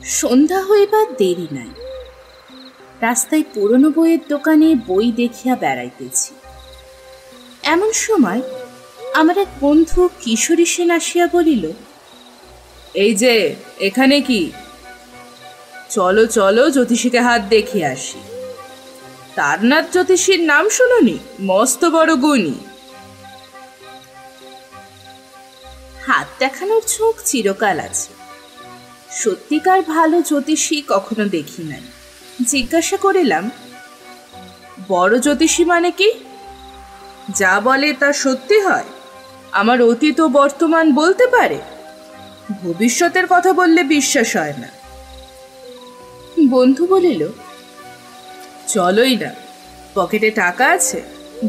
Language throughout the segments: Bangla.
সন্ধ্যা হইবার দেরি নাই। রাস্তায় পুরনো বইয়ের দোকানে বই দেখিয়া বেড়াইতেছি। এমন সময় আমার এক বন্ধু কিশোরী সেন আসিয়া বলিল, এই যে, এখানে কি? চলো চলো, জ্যোতিষীকে হাত দেখিয়ে আসি। তারনাথ জ্যোতিষীর নাম শুনোনি? মস্ত বড় গুণী। হাত দেখানোর ঝোঁক চিরকাল আছে। সত্যিকার ভালো জ্যোতিষী কখনো দেখি নাই। জিজ্ঞাসা করিলাম, বড় জ্যোতিষী মানে কি? যা বলে তা সত্যি হয়? আমার অতীত ও বর্তমান বলতে পারে? ভবিষ্যতের কথা বললে বিশ্বাস হয় না। বন্ধু বলিল, চলোই না, পকেটে টাকা আছে,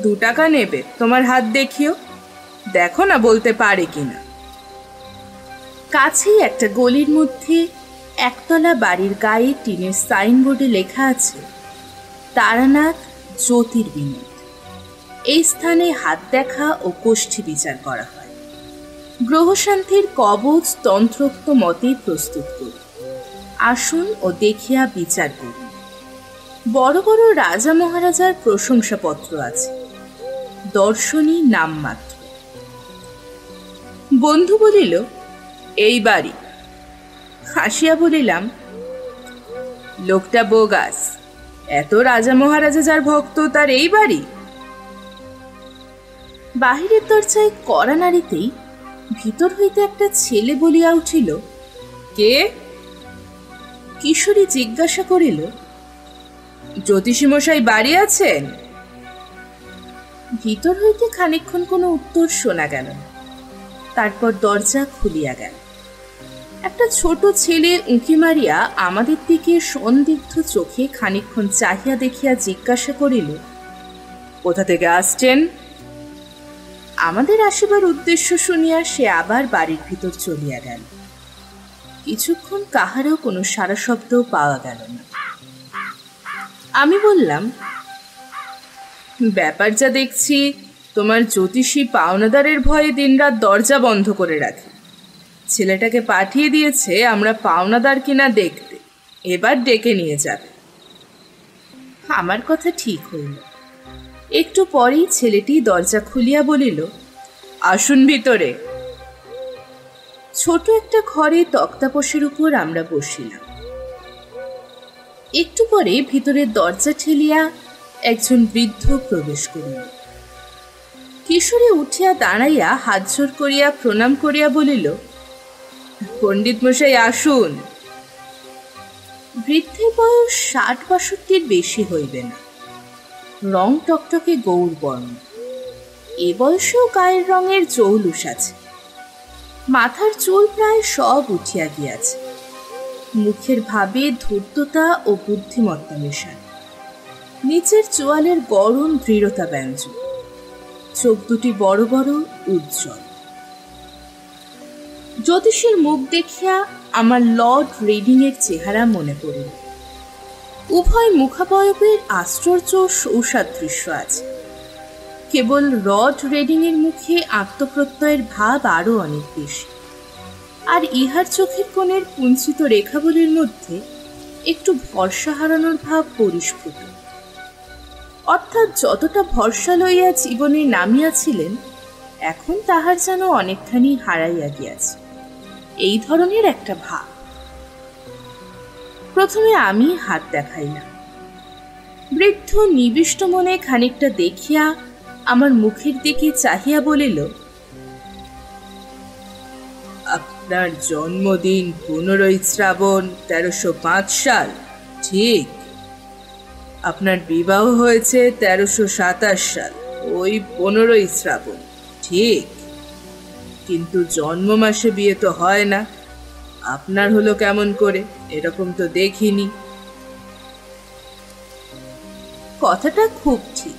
2 টাকা নেবে, তোমার হাত দেখিও, দেখো না বলতে পারে কিনা। কাছেই একটা গলির মধ্যে একতলা বাড়ির গায়ে টিনের সাইনবোর্ডে লেখা আছে, তারানাথ জ্যোতির্বিনোদ। এই স্থানে হাত দেখা ও কোষ্ঠী বিচার করা হয়। গ্রহশান্তির কবচ তন্ত্রোক্ত মতেই প্রস্তুত করি। আসুন ও দেখিয়া বিচার করুন। বড় বড় রাজা মহারাজার প্রশংসাপত্র আছে, দর্শনী নামমাত্র। বন্ধু বলিল, এই বাড়ি। হাসিয়া বলিলাম, লোকটা বোগাস। এত রাজা মহারাজা যার ভক্ত, তার এই বাড়ি? বাহিরের দরজায় কড়া নাড়িতেই ভিতর হইতে একটা ছেলে বলিয়া উঠিল, কে? কিশোরী জিজ্ঞাসা করিল, জ্যোতিষী মশাই বাড়ি আছেন? ভিতর হইতে খানিকক্ষণ কোনো উত্তর শোনা গেল না। তারপর দরজা খুলিয়া গেল। একটা ছোট ছেলে উঁকি মারিয়া আমাদের দিকে সন্দিগ্ধ চোখে খানিকক্ষণ চাহিয়া দেখিয়া জিজ্ঞাসা করিল, কোথা থেকে আসছেন? আমাদের আসিবার উদ্দেশ্য শুনিয়া সে আবার বাড়ির ভিতর চলিয়া গেল। কিছুক্ষণ কাহারও কোনো সারা শব্দ পাওয়া গেল না। আমি বললাম, ব্যাপার যা দেখছি, তোমার জ্যোতিষী পাওনাদারের ভয়ে দিনরাত দরজা বন্ধ করে রাখে। ছেলেটাকে পাঠিয়ে দিয়েছে আমরা পাওনাদার কিনা দেখতে, এবার ডেকে নিয়ে যাবে। আমার কথা ঠিক হইল। একটু পরেই ছেলেটি দরজা খুলিয়া বলিল, আসুন ভিতরে। ছোট একটা ঘরে তক্তাপোশের উপর আমরা বসিলাম। একটু পরে ভিতরের দরজা ঠেলিয়া একজন বৃদ্ধ প্রবেশ করিল। কিশোরী উঠিয়া দাঁড়াইয়া হাত জোড় করিয়া প্রণাম করিয়া বলিল, পণ্ডিত মশাই আসুন। বৃদ্ধের বয়স 60-62 বেশি হইবে না। রং টকটকে গৌর বর্ণ। এ বয়সেও গায়ের রঙের জৌলুস আছে। মাথার চুল প্রায় সব উঠিয়া গিয়াছে। মুখের ভাবে ধূর্ততা ও বুদ্ধিমত্তা মেশানো। নিচের চোয়ালের গরম দৃঢ়তা ব্যঞ্জন। চোখ দুটি বড় বড়, উজ্জ্বল। জ্যোতিষীর মুখ দেখিয়া আমার লর্ড রেডিংয়ের চেহারা মনে পড়িল। উভয় মুখাবয়বের আশ্চর্য সৌসাদৃশ্য আছে। কেবল লর্ড রেডিংয়ের মুখে আত্মপ্রত্যয়ের ভাব আরও অনেক বেশি। আর ইহার চোখের কোণের কুঞ্চিত রেখাগুলির মধ্যে একটু ভরসা হারানোর ভাব পরিস্ফুট। অর্থাৎ যতটা ভরসা লইয়া জীবনে নামিয়াছিলেন, এখন তাহার যেন অনেকখানি হারাইয়া গিয়াছে, এই ধরনের একটা ভাব। প্রথমে আমি হাত দেখাইলাম। বৃদ্ধ নিবিষ্ট মনে খানিকটা দেখিয়া আমার মুখের দিকে চাহিয়া বলিল, আপনার জন্মদিন 15ই শ্রাবণ 1305 সাল, ঠিক? আপনার বিবাহ হয়েছে 1327 সাল, ওই 15ই শ্রাবণ, ঠিক? কিন্তু জন্ম মাসে বিয়ে তো হয় না। আপনার হলো কেমন করে? এরকম তো দেখিনি। কথাটা খুব ঠিক।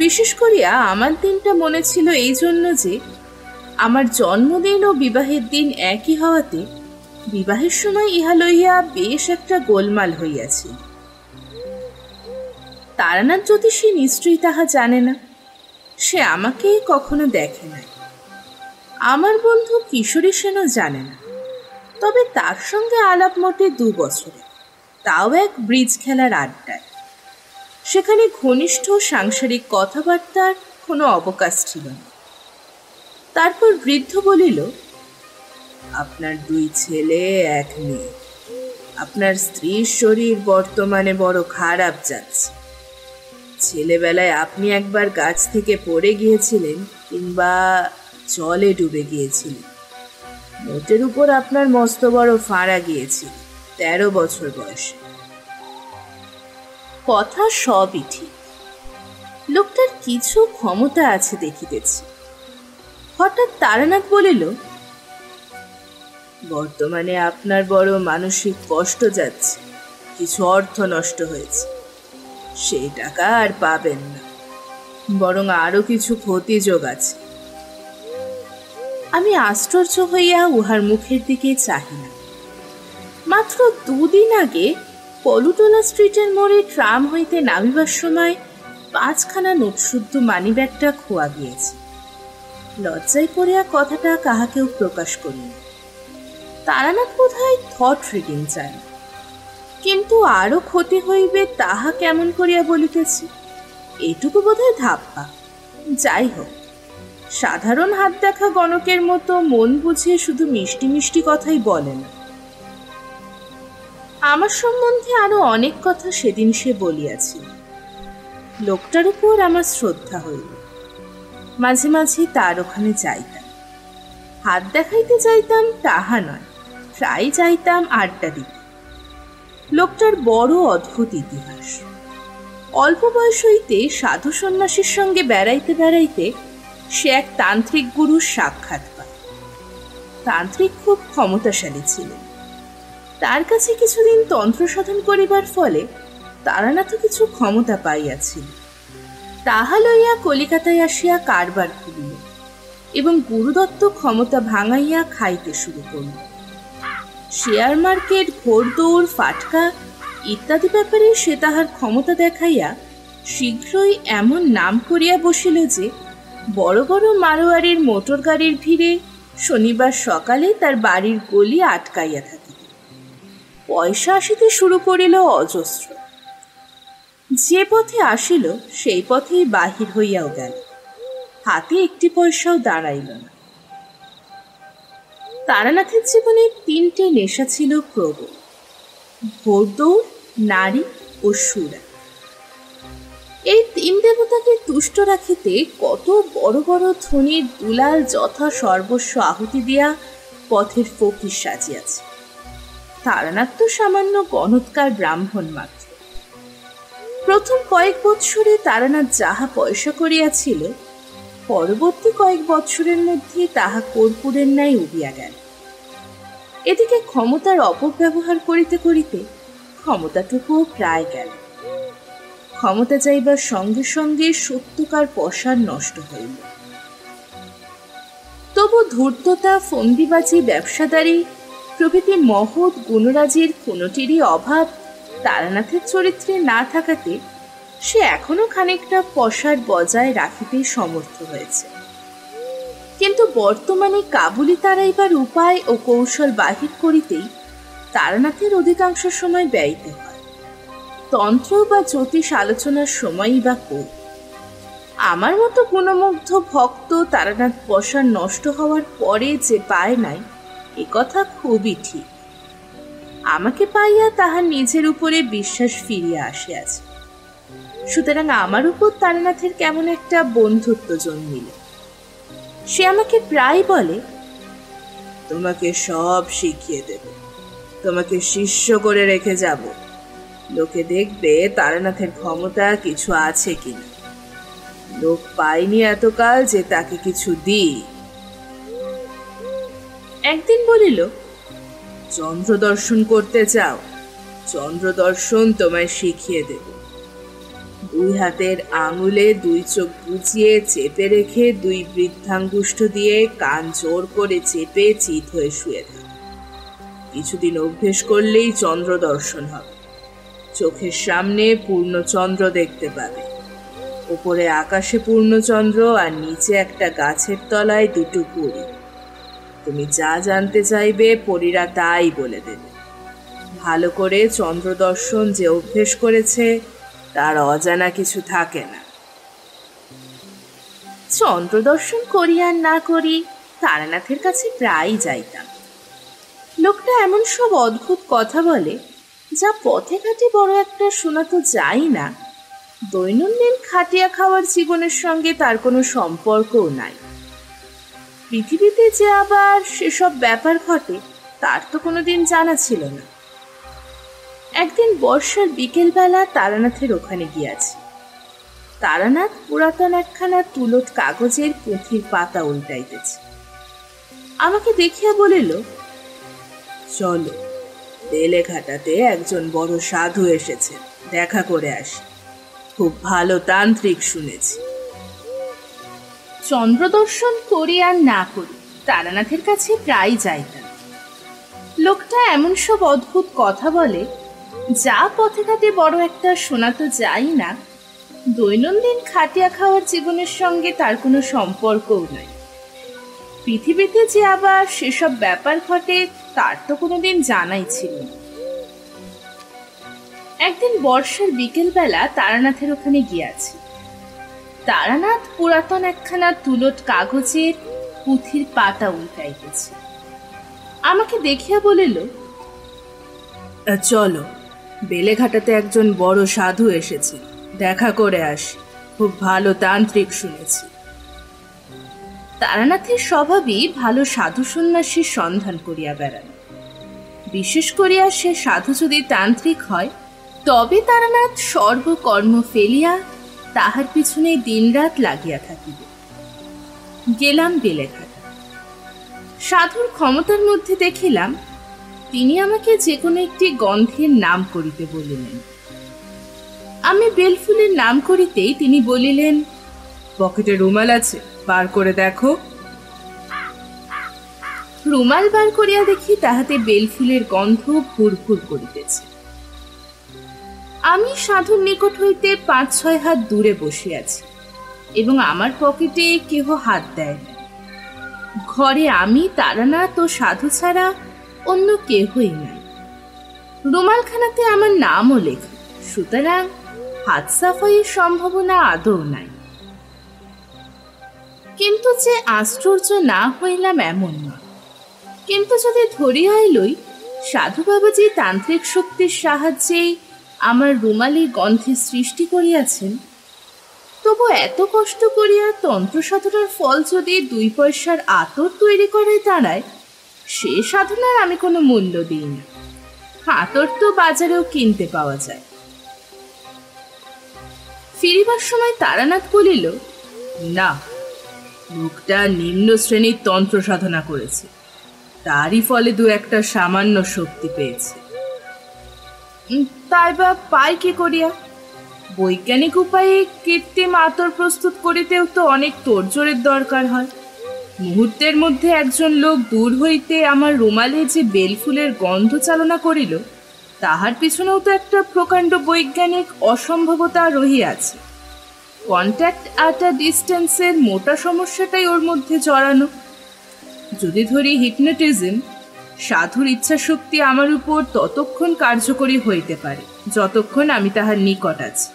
বিশেষ করিয়া আমার দিনটা মনে ছিল এই জন্য যে আমার জন্মদিন ও বিবাহের দিন একই হওয়াতে বিবাহের সময় ইহা লইয়া বেশ একটা গোলমাল হইয়াছিল। তারানাথ জ্যোতিষী নিশ্চয়ই তাহা জানে না। সে আমাকে কখনো দেখে নাই। আমার বন্ধু কিশোরী সেনও জানে না। তবে তার সঙ্গে আলাপ মোটে 2 বছরে, তাও এক ব্রিজ খেলার আড্ডায়। সেখানে ঘনিষ্ঠ সাংসারিক কথাবার্তার কোনো অবকাশ ছিল না। তারপর বৃদ্ধ বলিল, আপনার 2 ছেলে 1 মেয়ে। আপনার স্ত্রীর শরীর বর্তমানে বড় খারাপ যাচ্ছে। ছেলেবেলায় আপনি একবার গাছ থেকে পড়ে গিয়েছিলেন কিংবা জলে ডুবে গিয়েছিলেন। মোটের উপর আপনার মস্ত বড় ফাঁড়া গিয়েছিল 13 বছর বয়সে। কথা সবই ঠিক। লোকটার কিছু ক্ষমতা আছে দেখিতেছি। হঠাৎ তারানাথ বলিল, বর্তমানে আপনার বড় মানসিক কষ্ট যাচ্ছে, কিছু অর্থ নষ্ট হয়েছে। সেই টাকা আর পাবেন না, বরং আরো কিছু ক্ষতিযোগ আছে। আমি আশ্চর্য হইয়া উহার মুখের দিকে চাহিলাম। মাত্র 2 দিন আগে পলুটোলা স্ট্রিটের মোড়ে ট্রাম হইতে নামিবার সময় 5খানা নোটশুদ্ধ মানিব্যাগটা খোয়া গিয়েছে। লজ্জায় পড়িয়া কথাটা কাহাকেও প্রকাশ করিনি। তারানাথ বোধহয় থট রিডিং চান, কিন্তু আরো ক্ষতি হইবে তাহা কেমন করিয়া বলিতেছি, এটুকু বোধহয় ধাপ্পা। যাই হোক, সাধারণ হাত দেখা গণকের মতো মন বুঝিয়ে শুধু মিষ্টি মিষ্টি কথাই বলে না। আমার সম্বন্ধে আরো অনেক কথা সেদিন সে বলিয়াছিল। লোকটার উপর আমার শ্রদ্ধা হইল। মাঝে মাঝে তার ওখানে যাইতাম। হাত দেখাইতে যাইতাম তাহা নয়, প্রায় যাইতাম আড্ডা দিতে। লোকটার বড় অদ্ভুত ইতিহাস। অল্প বয়স হইতে সাধু সন্ন্যাসীর সঙ্গে বেড়াইতে বেড়াইতে সে এক তান্ত্রিক গুরুর সাক্ষাৎ পায়। তান্ত্রিক খুব ক্ষমতাশালী ছিলেন। তার কাছে কিছুদিন তন্ত্র সাধন করিবার ফলে তারানাথ কিছু ক্ষমতা পাইয়াছিল। তাহা লইয়া কলিকাতায় আসিয়া কারবার খুলিল এবং গুরুদত্ত ক্ষমতা ভাঙাইয়া খাইতে শুরু করল। শেয়ার মার্কেট, ঘোড়দৌড়, ফাটকা ইত্যাদি ব্যাপারে সে তাহার ক্ষমতা দেখাইয়া শীঘ্রই এমন নাম করিয়া বসিল যে বড় বড় মারোয়ারির মোটর গাড়ির ভিড়ে শনিবার সকালে তার বাড়ির গলি আটকাইয়া থাকিত। পয়সা আসিতে শুরু করিল অজস্র। যে পথে আসিল সেই পথেই বাহির হইয়াও গেল। হাতে 1 পয়সাও দাঁড়াইল না। তারানাথের জীবনে 3টে নেশা ছিল প্রবল: ঘোড়দৌড়, নারী ও সুরা। এই 3 দেবতাকে তুষ্ট রাখিতে কত বড় বড় ধনীর দুলাল যথা সর্বস্ব আহুতি দিয়া পথের ফকির সাজিয়াছে। তারানাথ তো সামান্য গণৎকার ব্রাহ্মণ মাত্র। প্রথম কয়েক বৎসরে তারানাথ যাহা পয়সা করিয়াছিল, পরবর্তী কয়েক বৎসরের মধ্যে তাহা কর্পূরের ন্যায় উড়িয়া গেল। এদিকে ক্ষমতার অপব্যবহার করিতে করিতে ক্ষমতাটুকুও প্রায় গেল। ক্ষমতা যাইবার সঙ্গে সঙ্গে সত্যকার পসার নষ্ট হইল। তবু ধূর্ততা, ফন্দিবাজি, ব্যবসাদারি প্রভৃতি মহৎ গুণরাজির কোনটিরই অভাব তারানাথের চরিত্রে না থাকাতে সে এখনো খানিকটা পসার বজায় রাখিতে সমর্থ হয়েছে। কিন্তু বর্তমানে কাবুলি তাড়াইবার উপায় ও কৌশল বাহির করিতেই তারানাথের অধিকাংশ সময় ব্যয়িত হয়। তন্ত্র বা জ্যোতিষ আলোচনার সময়ই বা কই। আমার মতো গুণমুগ্ধ ভক্ত তারানাথ পসার নষ্ট হওয়ার পরে যে পায় নাই, এ কথা খুবই ঠিক। আমাকে পাইয়া তাহার নিজের উপরে বিশ্বাস ফিরিয়া আসিয়াছে। সুতরাং আমার উপর তারানাথের কেমন একটা বন্ধুত্ব জন্মিল। সে আমাকে প্রায় বলে, তোমাকে সব শিখিয়ে দেব, তোমাকে শিষ্য করে রেখে যাব। লোকে দেখবে তারানাথের ক্ষমতা কিছু আছে কিনা। লোক পাইনি এতকাল যে তাকে কিছু দিই। একদিন বলিল, চন্দ্র দর্শন করতে চাও? চন্দ্র দর্শন তোমায় শিখিয়ে দেব। 2 হাতের আঙুলে 2 চোখ বুজিয়ে চেপে রেখে 2 বৃদ্ধাঙ্গুষ্ঠ দিয়ে কান জোর করে চেপে চিত হয়ে শুয়ে থাক। কিছুদিন অভ্যেস করলেই চন্দ্র দর্শন হবে। চোখের সামনে পূর্ণচন্দ্র দেখতে পাবে। উপরে আকাশে পূর্ণচন্দ্র আর নিচে একটা গাছের তলায় 2টো কুড়ি। তুমি যা জানতে চাইবে পরীরা তাই বলে দেবে। ভালো করে চন্দ্রদর্শন যে অভ্যেস করেছে তার অজানা কিছু থাকে না। চন্দ্রদর্শন করি আর না করি তারানাথের কাছে প্রায়ই যাইতাম। লোকটা এমন সব অদ্ভুত কথা বলে যা পথে ঘাটে বড় একটা শোনা তো যায় না, দৈনন্দিন খাটিয়া খাওয়ার জীবনের সঙ্গে তার কোনো সম্পর্কও নাই। পৃথিবীতে যে আবার সেসব ব্যাপার ঘটে তার তো কোনোদিন জানা ছিল না। একদিন বর্ষার বিকেলবেলা তারানাথের ওখানে গিয়াছি। তারানাথ পুরাতন একখানা তুলট কাগজের পুঁথির পাতা উল্টাইতেছে। আমাকে দেখিয়া বলিল, চলো, বেলেঘাটাতে একজন বড় সাধু এসেছে, দেখা করে আসি। খুব ভালো তান্ত্রিক শুনেছি। চন্দ্রদর্শন করি আর না করি তারানাথের কাছে প্রায় যাইতাম। লোকটা এমন সব অদ্ভুত কথা বলে যা পথে ঘাটে বড় একটা শোনা তো যায় না, দৈনন্দিন খাটিয়া খাওয়ার জীবনের সঙ্গে তার কোনো সম্পর্কও নাই। পৃথিবীতে যে আবার সেসব ব্যাপার ঘটে তার তো কোনোদিন জানাই ছিল না। একদিন বর্ষার বিকেলবেলা তারানাথের ওখানে গিয়াছি। তারানাথ পুরাতন একখানা তুলট কাগজের পুঁথির পাতা উল্টাইতেছে। আমাকে দেখিয়া বলিল, চলো, বেলেঘাটাতে একজন বড় সাধু এসেছে, দেখা করে আসি। খুব ভালো তান্ত্রিক শুনেছি। তারানাথের স্বভাবই ভালো সাধু সন্ন্যাসীর সন্ধান করিয়া বেড়ানো। বিশেষ করিয়া সে সাধু যদি তান্ত্রিক হয় তবে তারানাথ সর্বকর্ম ফেলিয়া তাহার পিছনে দিনরাত লাগিয়া থাকিবে। গেলাম বেলেঘাটা। সাধুর ক্ষমতার মধ্যে দেখিলাম তিনি আমাকে যে কোনো একটি গন্ধের নাম করিতে বলিলেন। আমি বেলফুলের নাম করিতেই তিনি বলিলেন, পকেটে রুমাল আছে, বার করে দেখো। রুমাল বার করিয়া দেখি তাহাতে বেলফুলের গন্ধ ভুরভুর করিতেছে। আমি সাধুর নিকট হইতে 5-6 হাত দূরে বসিয়াছি এবং আমার পকেটে কেহ হাত দেয় না। ঘরে আমি, তারানাথ ও সাধু ছাড়া অন্য কেহই নাই। রুমালখানাতে আমার নামও লেখা, সুতরাং হাত সাফাইয়ের সম্ভাবনা আদৌ নাই। কিন্তু যে আশ্চর্য না হইলাম এমন নয়। কিন্তু যদি ধরিয়াই লই সাধু বাবাজি তান্ত্রিক শক্তির সাহায্যেই আমার রুমালি গন্ধে সৃষ্টি করিয়াছেন, তবু এত কষ্ট করিয়া তন্ত্র সাধনার ফল যদি 2 পয়সার আতর তৈরি করে দাঁড়ায়, সে সাধনার আমি কোনো মূল্য দিই না। আতর তো বাজারেও কিনতে পাওয়া যায়। ফিরিবার সময় তারানাথ বলিল, না, লোকটা নিম্ন শ্রেণীর তন্ত্র সাধনা করেছে, তারই ফলে 2-1টা সামান্য শক্তি পেয়েছে। তাই বা পাই কি করিয়া? বৈজ্ঞানিক উপায়ে কৃত্রিম আতর প্রস্তুত করিতেও তো অনেক তোড়জোড়ের দরকার হয়। মুহূর্তের মধ্যে একজন লোক দূর হইতে আমার রুমালে যে বেলফুলের গন্ধ চালনা করিল, তাহার পিছনেও তো একটা প্রকাণ্ড বৈজ্ঞানিক অসম্ভবতা রহিয়াছে। কন্ট্যাক্ট অ্যাট আ ডিস্টেন্সের মোটা সমস্যাটাই ওর মধ্যে জড়ানো। যদি ধরি হিপনোটিজম, সাধুর ইচ্ছা শক্তি আমার উপর ততক্ষণ কার্যকরী হইতে পারে যতক্ষণ আমি তাহার নিকট আছি।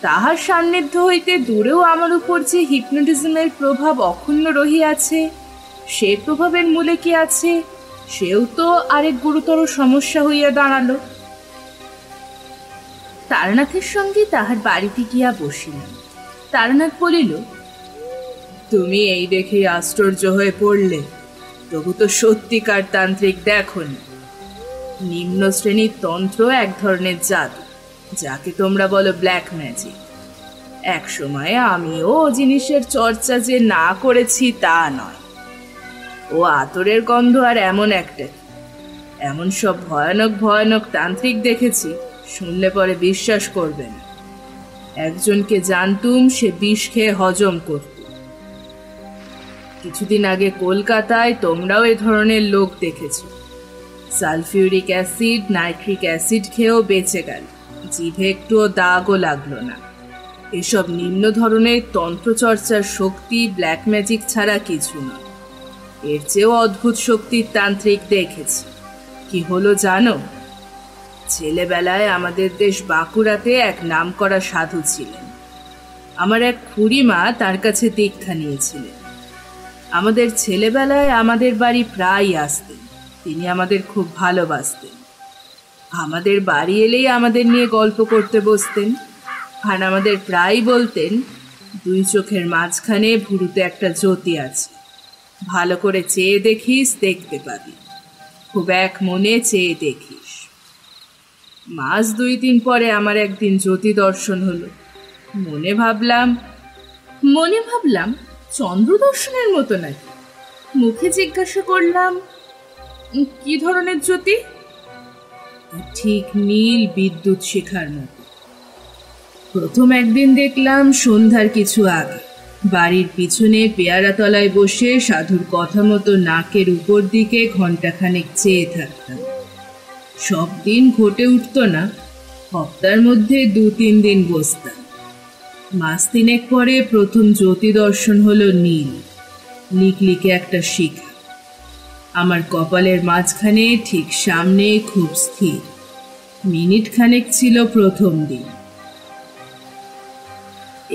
তাহার সান্নিধ্য হইতে দূরেও আমার উপর যে হিপনোটিজমের প্রভাব অক্ষুণ্ণ রহিয়াছে, সে প্রভাবের মূলে কি আছে সেও তো আরেক গুরুতর সমস্যা হইয়া দাঁড়ালো। তারানাথের সঙ্গে তাহার বাড়িতে গিয়া বসিলাম। তারানাথ বলিল, তুমি এই দেখে আশ্চর্য হয়ে পড়লে, তবু তো সত্যিকার তান্ত্রিক দেখোনি। নিম্ন শ্রেণীর তন্ত্র এক ধরনের জাদু, যাকে তোমরা বলো ব্ল্যাক ম্যাজিক। এক সময়ে আমিও জিনিসের চর্চা যে না করেছি তা নয়। ও আতরের গন্ধ আর এমন একটা, এমন সব ভয়ানক ভয়ানক তান্ত্রিক দেখেছি, শুনলে পরে বিশ্বাস করবে না। একজনকে জানতুম, সে বিষ খেয়ে হজম করত। কিছুদিন আগে কলকাতায় তোমরাও এ ধরনের লোক দেখেছ। সালফিউরিক অ্যাসিড, নাইট্রিক অ্যাসিড খেয়েও বেঁচে গেল, জিভে একটুও দাগও লাগলো না। এসব নিম্ন ধরনের তন্ত্রচর্চার শক্তি ব্ল্যাক ম্যাজিক ছাড়া কিছু নয়। এর চেয়েও অদ্ভুত শক্তির তান্ত্রিক দেখেছি। কি হলো জানো? ছেলেবেলায় আমাদের দেশ বাঁকুড়াতে এক নামকরা সাধু ছিলেন। আমার এক খুড়িমা তার কাছে দীক্ষা নিয়েছিলেন। আমাদের ছেলেবেলায় আমাদের বাড়ি প্রায় আসতেন। তিনি আমাদের খুব ভালোবাসতেন। আমাদের বাড়ি এলেই আমাদের নিয়ে গল্প করতে বসতেন, আর আমাদের প্রায় বলতেন, দুই চোখের মাঝখানে ভুরুতে একটা জ্যোতি আছে, ভালো করে চেয়ে দেখিস, দেখতে পাবি। খুব এক মনে চেয়ে দেখিস। মাস 2-3 পরে আমার একদিন জ্যোতি দর্শন হলো। মনে ভাবলাম চন্দ্র দর্শনের মতো নাকি। মুখে জিজ্ঞাসা করলাম, কি ধরনের জ্যোতি? ঠিক নীল বিদ্যুৎ শিখার মতো। প্রথম একদিন দেখলাম সন্ধ্যার কিছু আগে বাড়ির পিছনে পেয়ারা তলায় বসে সাধুর কথা মতো নাকের উপর দিকে ঘণ্টাখানেক চেয়ে থাকতাম। সব দিন ঘটে উঠত না, সপ্তাহের মধ্যে 2-3 দিন বসতাম। মাস 3 পরে প্রথম জ্যোতি দর্শন হলো নীল লিকলিকে একটা শিখা। আমার কপালের মাঝখানে ঠিক সামনে খুব স্থির। মিনিট খানেক ছিল প্রথম দিন।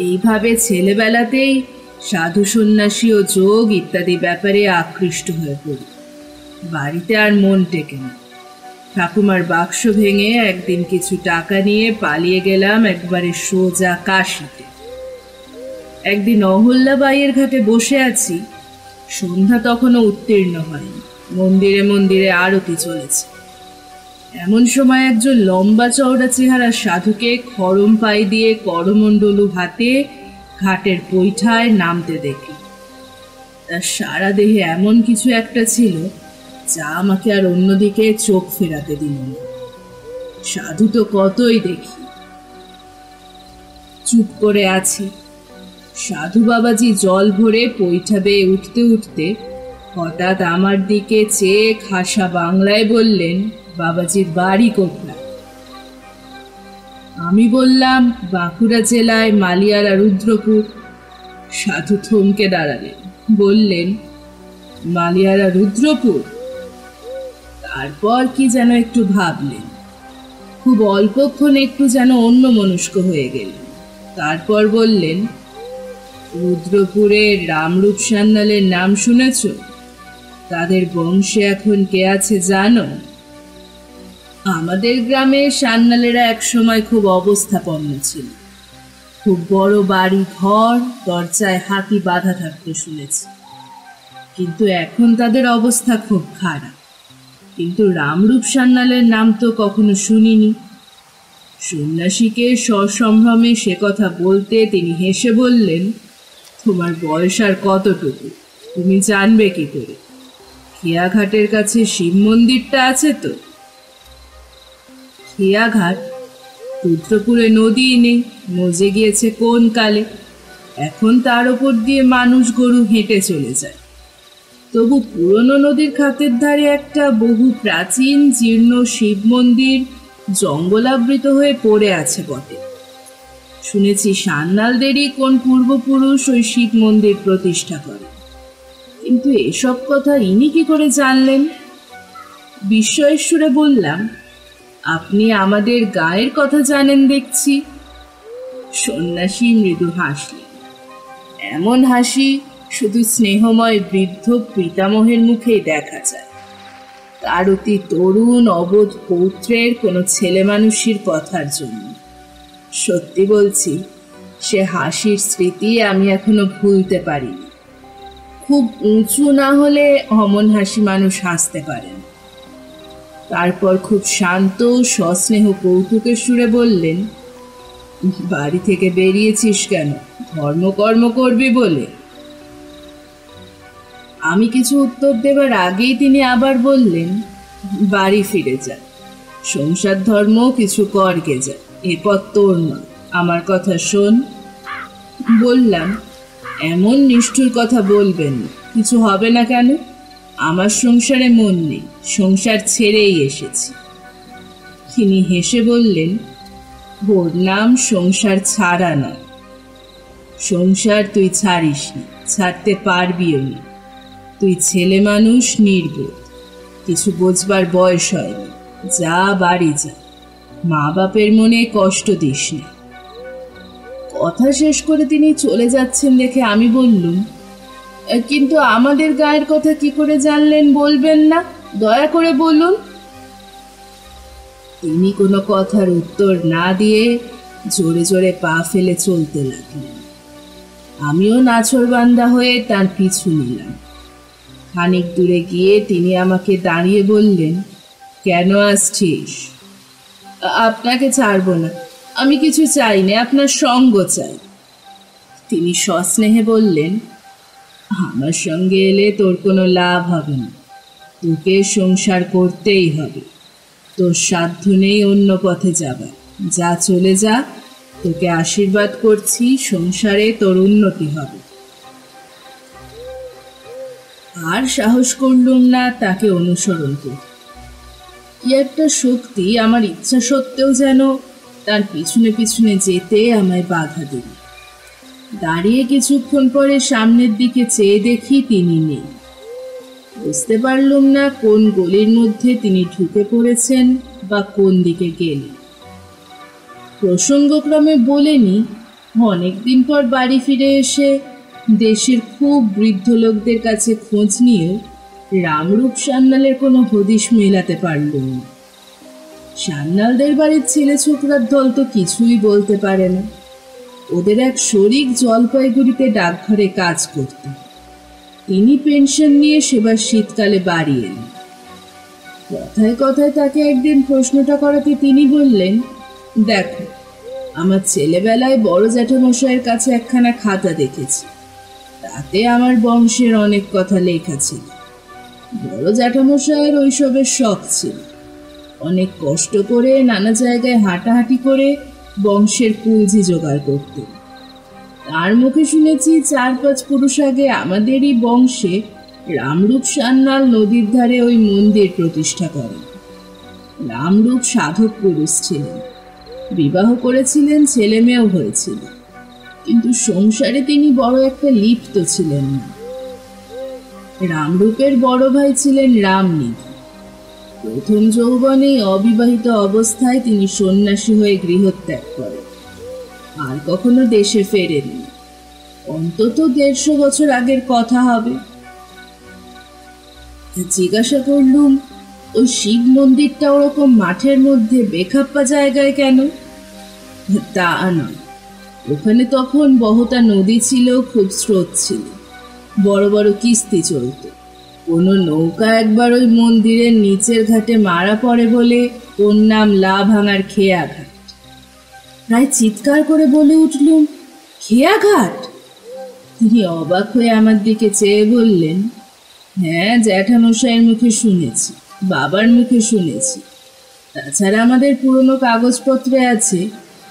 এইভাবে ছেলেবেলাতেই সাধু সন্ন্যাসী ও যোগ ইত্যাদি ব্যাপারে আকৃষ্ট হয়ে পড়ি। বাড়িতে আর মন টেকে না। ঠাকুমার বাক্স ভেঙে একদিন কিছু টাকা নিয়ে পালিয়ে গেলাম একবারে সোজা কাশীতে। একদিন অহল্যাবাইয়ের ঘাটে বসে আছি। সন্ধ্যা তখনও উত্তীর্ণ হয়নি। মন্দিরে মন্দিরে আরতি চলেছে। এমন সময় একজন লম্বা চওড়া চেহারা সাধুকে খড়ম পাই দিয়ে করমণ্ডলু হাতে ঘাটের পৈঠায় নামতে দেখি। তার সারা দেহে এমন কিছু একটা ছিল যা আমাকে আর অন্যদিকে চোখ ফেরাতে দিল না। সাধু তো কতই দেখি। চুপ করে আছি। সাধু বাবাজি জল ভরে পৈঠা বেয়ে উঠতে উঠতে হঠাৎ আমার দিকে চেয়ে খাসা বাংলায় বললেন, বাবাজির বাড়ি কোথায়? আমি বললাম, বাঁকুড়া জেলায় মালিয়ারা রুদ্রপুর। সাধু থমকে দাঁড়ালেন, বললেন, মালিয়ারা রুদ্রপুর? তারপর কি যেন একটু ভাবলেন। খুব অল্পক্ষণ একটু যেন অন্যমনস্ক হয়ে গেলেন। তারপর বললেন, রুদ্রপুরের রামরূপ সান্যালের নাম শুনেছ? তাদের বংশে এখন কে আছে জানো? আমাদের গ্রামে সান্যালেরা একসময় খুব অবস্থাপন্ন ছিল। খুব বড় বাড়ি ঘর, দরজায় হাতি বাঁধা থাকতে শুনেছি। কিন্তু এখন তাদের অবস্থা খুব খারাপ। কিন্তু রামরূপ সান্যালের নাম তো কখনো শুনিনি। সন্ন্যাসীকে সসম্ভ্রমে সে কথা বলতে তিনি হেসে বললেন, তোমার বয়স আর কতটুকু, তুমি জানবে কি করে? খেয়াঘাটের কাছে শিব মন্দিরটা আছে তো। খেয়াঘাট? রুদ্রপুরে নদী নেই, মজে গিয়েছে কোন কালে। এখন তার ওপর দিয়ে মানুষ গরু হেঁটে চলে যায়। তবু পুরনো নদীর খাতের ধারে একটা বহু প্রাচীন জীর্ণ শিব মন্দির জঙ্গলাবৃত হয়ে পড়ে আছে বটে। শুনেছি সান্যালদেরই কোন পূর্বপুরুষ ওই শিব মন্দির প্রতিষ্ঠা করে। কিন্তু এসব কথা ইনি কি করে জানলেন? বিস্ময়ের সুরে বললাম, আপনি আমাদের গায়ের কথা জানেন দেখছি। সন্ন্যাসী মৃদু হাসলেন। এমন হাসি শুধু স্নেহময় বৃদ্ধ পিতামহের মুখেই দেখা যায়। তার অতি তরুণ অবোধ পৌত্রের কোনো ছেলে মানুষের কথার জন্য। সত্যি বলছি, সে হাসির স্মৃতি আমি এখনো ভুলতে পারিনি। খুব উঁচু না হলে অমন হাসি মানুষ হাসতে পারেন। তারপর খুব শান্ত সস্নেহ কৌতুকের সুরে বললেন, বাড়ি থেকে বেরিয়েছিস কেন? ধর্মকর্ম করবি বলে? আমি কিছু উত্তর দেবার আগেই তিনি আবার বললেন, বাড়ি ফিরে যা, সংসার ধর্ম কিছু করকে যা, এ পথ তোর নয়, আমার কথা শোন। বললাম, এমন নিষ্ঠুর কথা বলবেন না। কিছু হবে না কেন? আমার সংসারে মন নেই, সংসার ছেড়েই এসেছি। তিনি হেসে বললেন, ওর নাম সংসার ছাড়া নয়। সংসার তুই ছাড়িসনি, ছাড়তে পারবিও না। তুই ছেলে মানুষ, নির্বোধ, কিছু বোঝবার বয়স হয়নি, যা বাড়ি যা, মা বাপের মনে কষ্ট দিস না। কথা শেষ করে তিনি চলে যাচ্ছেন দেখে আমি বললুম, কিন্তু আমাদের গায়ের কথা কি করে জানলেন বলবেন না? দয়া করে বলুন। তিনি কোনো কথার উত্তর না দিয়ে জোরে জোরে পা ফেলে চলতে লাগলেন। আমিও নাছোড়বান্দা হয়ে তার পিছু নিলাম। খানিক দূরে গিয়ে তিনি আমাকে দাঁড়িয়ে বললেন, কেন আসছিস? আপনাকে ছাড়ব না, আমি কিছু চাই না, আপনার সঙ্গ চাই। তিনি সস্নেহে বললেন, আমার সঙ্গে এলে তোর কোনো লাভ হবে না, তোকে সংসার করতেই হবে, তোর সাধ্য নেই অন্য পথে যাবার, যা চলে যা, তোকে আশীর্বাদ করছি, সংসারে তোর উন্নতি হবে। আর সাহস করলুম না তাকে অনুসরণ করতে। কি একটা শক্তি আমার ইচ্ছা সত্ত্বেও যেন তার পিছনে পিছনে যেতে আমায় বাধা দিল। দাঁড়িয়ে কিছুক্ষণ পরে সামনের দিকে চেয়ে দেখি তিনি নেই। বুঝতে পারলুম না কোন গলির মধ্যে তিনি ঢুকে পড়েছেন বা কোন দিকে গেলেন। প্রসঙ্গক্রমে বলেনি, অনেকদিন পর বাড়ি ফিরে এসে দেশের খুব বৃদ্ধ লোকদের কাছে খোঁজ নিয়ে রামরূপ সান্যালের কোনো হদিশ মেলাতে পারলুম না। সান্যালদের বাড়ির ছেলে ছোকরার দল তো কিছুই বলতে পারে না। ওদের এক শরিক জলপাইগুড়িতে ডাকঘরে কাজ করত। তিনি পেনশন নিয়ে সেবার শীতকালে বাড়ি এলেন। কথায় কথায় তাকে একদিন প্রশ্নটা করাতে তিনি বললেন, দেখো, আমার ছেলেবেলায় বড় জ্যাঠামশাইয়ের কাছে একখানা খাতা দেখেছি, তাতে আমার বংশের অনেক কথা লেখা ছিল। বড় জ্যাঠামশাইয়ের ওইসবের শখ ছিল, অনেক কষ্ট করে নানা জায়গায় হাঁটাহাঁটি করে বংশের পুঁজি জোগাড় করতেন। তার মুখে শুনেছি 4-5 পুরুষ আগে আমাদেরই বংশে রামরূপ সান্যাল নদীর ধারে ওই মন্দির প্রতিষ্ঠা করেন। রামরূপ সাধক পুরুষ ছিলেন, বিবাহ করেছিলেন, ছেলে মেয়েও হয়েছিল, কিন্তু সংসারে তিনি বড় একটা লিপ্ত ছিলেন না। রামরূপের বড় ভাই ছিলেন রামনিধি। প্রথম যৌবনেই অবিবাহিত অবস্থায় তিনি সন্ন্যাসী হয়ে গৃহত্যাগ করেন, আর কখনো দেশে ফেরেননি। অন্তত 150 বছর আগের কথা হবে। জিজ্ঞাসা করলুম, ওই শিব মন্দিরটা ওরকম মাঠের মধ্যে বেখাপ্পা জায়গায় কেন? তা নয়, ওখানে তখন বহতা নদী ছিল, খুব স্রোত ছিল, বড় বড় কিস্তি চলত। কোনো নৌকা একবার ওই মন্দিরের নিচের ঘাটে মারা পড়ে বলে ওর নাম লাভাঙার খেয়াঘাট। প্রায় চিৎকার করে বলে উঠলুম, খেয়াঘাট? তিনি অবাক হয়ে আমার দিকে চেয়ে বললেন, হ্যাঁ, জ্যাঠামশাইয়ের মুখে শুনেছি, বাবার মুখে শুনেছি। তাছাড়া আমাদের পুরনো কাগজপত্রে আছে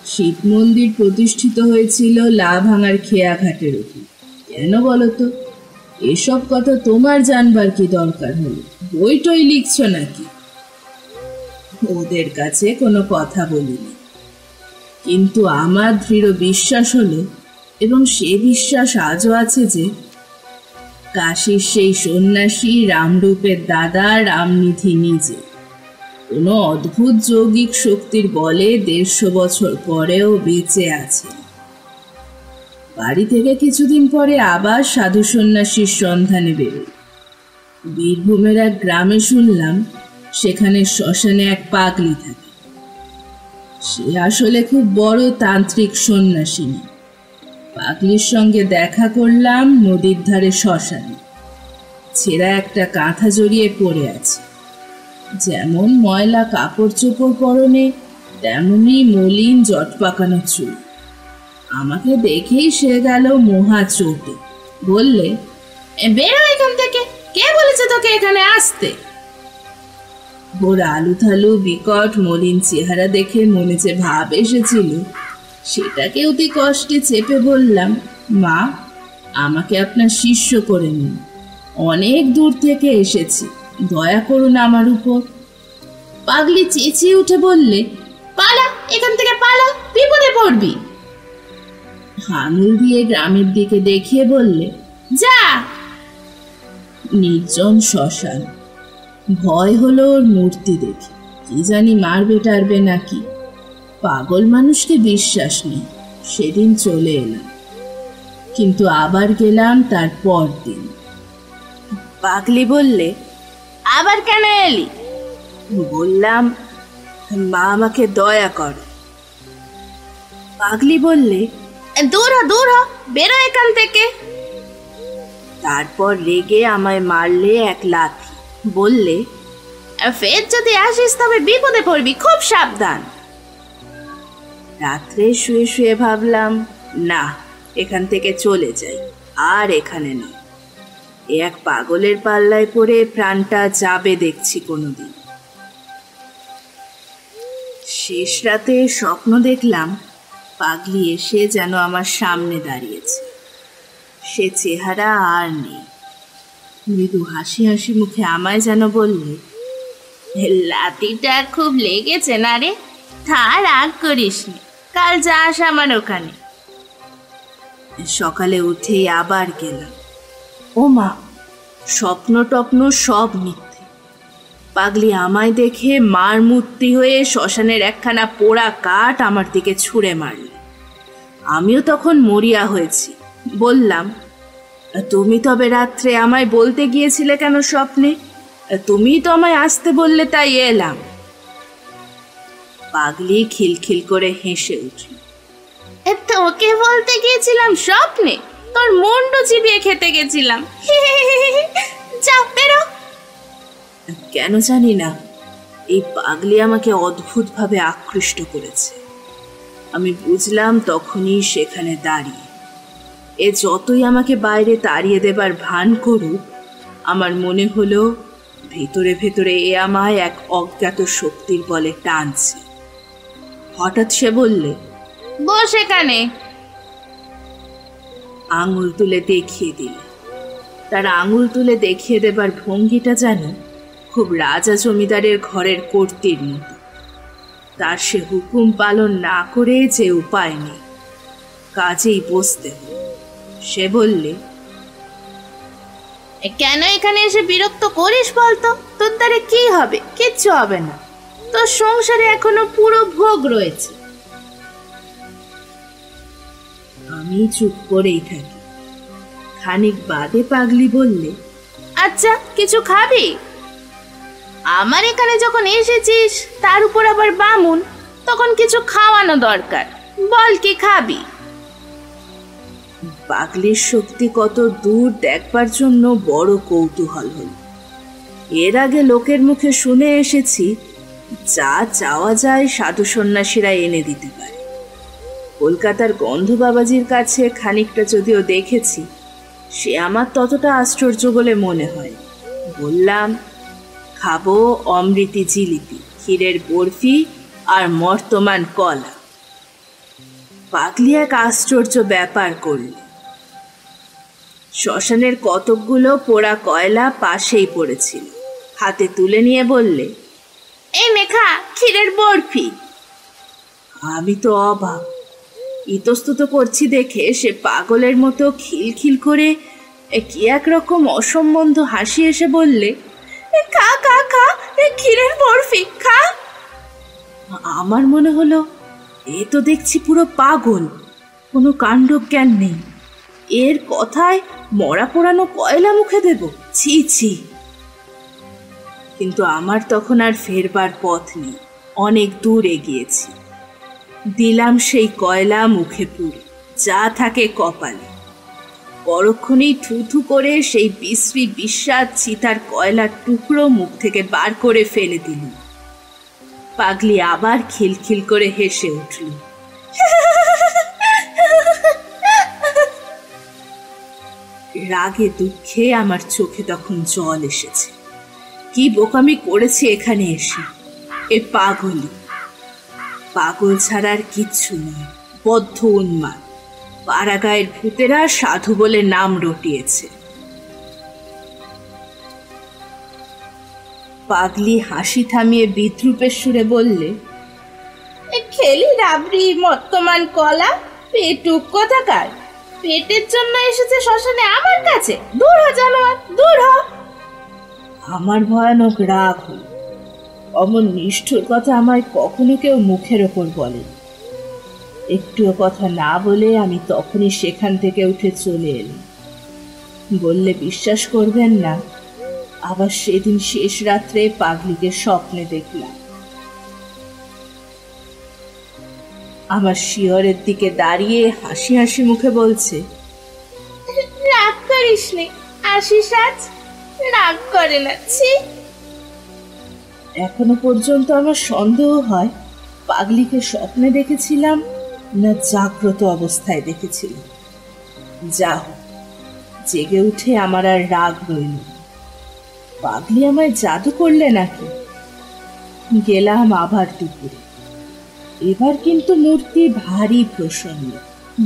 শিব মন্দির প্রতিষ্ঠিত হয়েছিল লাভাঙার খেয়াঘাটের উপর। কেন বলো তো? এসব কথা তোমার জানবার কি দরকার হলো? বই টই লিখছ নাকি? ওদের কাছে কোনো কথা বলিনি, কিন্তু আমার দৃঢ় বিশ্বাস হলো, এবং সে বিশ্বাস আজও আছে, যে কাশীর সেই সন্ন্যাসী রামরূপের দাদা রামনিধি নিজে কোনো অদ্ভুত যৌগিক শক্তির বলে 150 বছর পরেও বেঁচে আছে। বাড়ি থেকে কিছুদিন পরে আবার সাধু সন্ন্যাসীর সন্ধানে বেরোল। বীরভূমের এক গ্রামে শুনলাম সেখানে শ্মশানে এক পাগলি থাকে। সে আসলে খুব বড় তান্ত্রিক সন্ন্যাসিনী। পাগলির সঙ্গে দেখা করলাম নদীর ধারে শ্মশানে। ছেঁড়া একটা কাঁথা জড়িয়ে পড়ে আছে, যেমন ময়লা কাপড় চোপড় পরনে, তেমনি মলিন জট পাকানো চুল। আমাকে দেখেই সে গেল মহা চোটে। বললে, বেরো এখান থেকে, কে বলেছে তোকে এখানে আসতে? ওর আলু থালু বিকট মলিন চেহারা দেখে মনে যে ভাব এসেছিল, সেটাকে অতি কষ্টে চেপে বললাম, মা, আমাকে আপনার শিষ্য করে নিন, অনেক দূর থেকে এসেছি, দয়া করুন আমার উপর। পাগলি চেঁচিয়ে উঠে বললে, পালা এখান থেকে, পালা, বিপদে পড়বি। আঙুল দিয়ে গ্রামের দিকে দেখিয়ে বললে, যা। নির্জন শ্মশান। ভয় হলো ওর মূর্তি দেখে, কি জানি মারবে টারবে নাকি। পাগল মানুষকে বিশ্বাস নেই। সেদিন চলে এলাম, কিন্তু আবার গেলাম তার পর দিন। পাগলি বললে, আবার কেন এলি? বললাম, মা আমাকে দয়া করে। পাগলি বললে, দূর হ দূর হ, বেরো এখান থেকে। তারপর রেগে আমায় মারলে এক লাথি। বললে, ফের যদি আসিস তবে বিপদে পড়বি, খুব সাবধান। রাত্রে শুয়ে শুয়ে ভাবলাম, না, এখান থেকে চলে যাই, আর এখানে নয়। এক পাগলের পাল্লায় পড়ে প্রাণটা যাবে দেখছি কোনোদিন। শেষ রাতে স্বপ্ন দেখলাম পাগলি এসে যেন আমার সামনে দাঁড়িয়েছে। সে চেহারা আর নেই। মৃদু হাসি হাসি মুখে আমায় যেন বললে, লাতিটা খুব লেগেছে না রে? থার রাগ করিস নি, কাল যাস আমার ওখানে। সকালে উঠেই আবার গেলাম। ও মা, স্বপ্ন টপ্ন সব মিথ্যে। পাগলি আমায় দেখে মার মূর্তি হয়ে শ্মশানের একখানা পোড়া কাঠ আমার দিকে ছুঁড়ে মারল। আমিও তখন মরিয়া হয়েছি। বললাম, তুমি তবে রাত্রে আমায় বলতে গিয়েছিলে কেন স্বপ্নে? তুমিই তো আমায় আসতে বললে, তাই এলাম। পাগলি খিলখিল করে হেসে উঠল। তোকে বলতে গিয়েছিলাম স্বপ্নে? তোর মুন্ডু চিবিয়ে খেতে গেছিলাম। যাও বেরো। কেন জানি না, এই পাগলি আমাকে অদ্ভুতভাবে আকৃষ্ট করেছে। আমি বুঝলাম তখনই সেখানে দাঁড়িয়ে। এ যতই আমাকে বাইরে তাড়িয়ে দেবার ভান করুক, আমার মনে হলো ভেতরে ভেতরে এ আমায় এক অজ্ঞাত শক্তির বলে টানছে। হঠাৎ সে বললে, বস এখানে। আঙুল তুলে দেখিয়ে দিল। তার আঙুল তুলে দেখিয়ে দেবার ভঙ্গিটা যেন খুব রাজা জমিদারের ঘরের কর্ত্রীর মতো। তার সে হুকুম পালন না করে যে উপায় নেই, কাজেই বসতে হল। সে বললে, কেন এখানে এসে বিরক্ত করিস বলতো? তোর দ্বারা কি হবে? কিচ্ছু হবে না, তোর সংসারে এখনো পুরো ভোগ রয়েছে। আমি চুপ করেই থাকি। খানিক বাদে পাগলি বললে, আচ্ছা কিছু খাবি? আমার এখানে যখন এসেছিস, তার উপর আবার বামুন, তখন কিছু খাওয়ানো দরকার। বল কি খাবি? পাগলির শক্তি কত দূর দেখবার জন্য বড় কৌতূহল হল। এর আগে লোকের মুখে শুনে এসেছি, যা চাওয়া যায় সাধু সন্ন্যাসীরা এনে দিতে পারে। কলকাতার গন্ধ বাবাজির কাছে খানিকটা যদিও দেখেছি, সে আমার ততটা আশ্চর্য বলে মনে হয়। বললাম, খাবো অমৃতি জিলিপি, ক্ষীরের বরফি আর মর্তমান কলা। পাগলি এক আশ্চর্য ব্যাপার করল। শ্মশানের কতকগুলো পোড়া কয়লা পাশেই পড়েছিল, হাতে তুলে নিয়ে বললে, এই মেখা ক্ষীরের বরফি। আমি তো অবাক। ইতস্তত করছি দেখে সে পাগলের মতো খিলখিল করে কি একরকম অসম্বন্ধ হাসি এসে বললে, খা খা খা, ক্ষীরের বরফি খা। আমার মনে হলো, এ তো দেখছি পুরো পাগল, কোনো কাণ্ডজ্ঞান নেই। এর কথায় মরা পোড়ানো কয়লা মুখে দেব? ছি ছি। কিন্তু আমার তখন আর ফেরবার পথ নেই, অনেক দূর এগিয়েছি। দিলাম সেই কয়লা মুখে পুরে, যা থাকে কপালে। পরক্ষণেই থুথু করে সেই বিশ্রী বিস্বাদ চিতার কয়লার টুকরো মুখ থেকে বার করে ফেলে দিল। পাগলি আবার খিলখিল করে হেসে উঠল। রাগে দুঃখে আমার চোখে তখন জল এসেছে। কি বোকামি করেছি এখানে এসে। এ পাগল ছাড়া আর কিচ্ছু নয়, বদ্ধ উন্মাদ। পাড়াগাঁয়ের ভূতেরা সাধু বলে নাম রটিয়েছে। পাগলি হাসি থামিয়ে বিদ্রুপের সুরে বললে, খেলি রাবড়ি মর্তমান কলা, পেটুক কোথাকার। পেটের জন্য এসেছে শ্মশানে আমার কাছে? দূর হ জানোয়ার, দূর হ। আমার ভয়ানক রাগ হল। অমন নিষ্ঠুর কথা আমায় কখনো কেউ মুখের ওপর বলে। একটুও কথা না বলে আমি তখনই সেখান থেকে উঠে চলে এলাম। বললে বিশ্বাস করবেন না, আবার সেদিন শেষ রাত্রে পাগলিকে স্বপ্নে দেখলাম। আমার শিয়রের দিকে দাঁড়িয়ে হাসি হাসি মুখে বলছে, রাগ করিস নে, আসিস আজ, রাগ করে না। এখনো পর্যন্ত আমার সন্দেহ হয় পাগলিকে স্বপ্নে দেখেছিলাম না জাগ্রত অবস্থায় দেখেছিলাম। যা হোক, জেগে উঠে আমার আর রাগ রইল। পাগলি আমায় জাদু করলে নাকি? গেলাম আবার দুপুরে। এবার কিন্তু মূর্তি ভারী প্রসন্ন।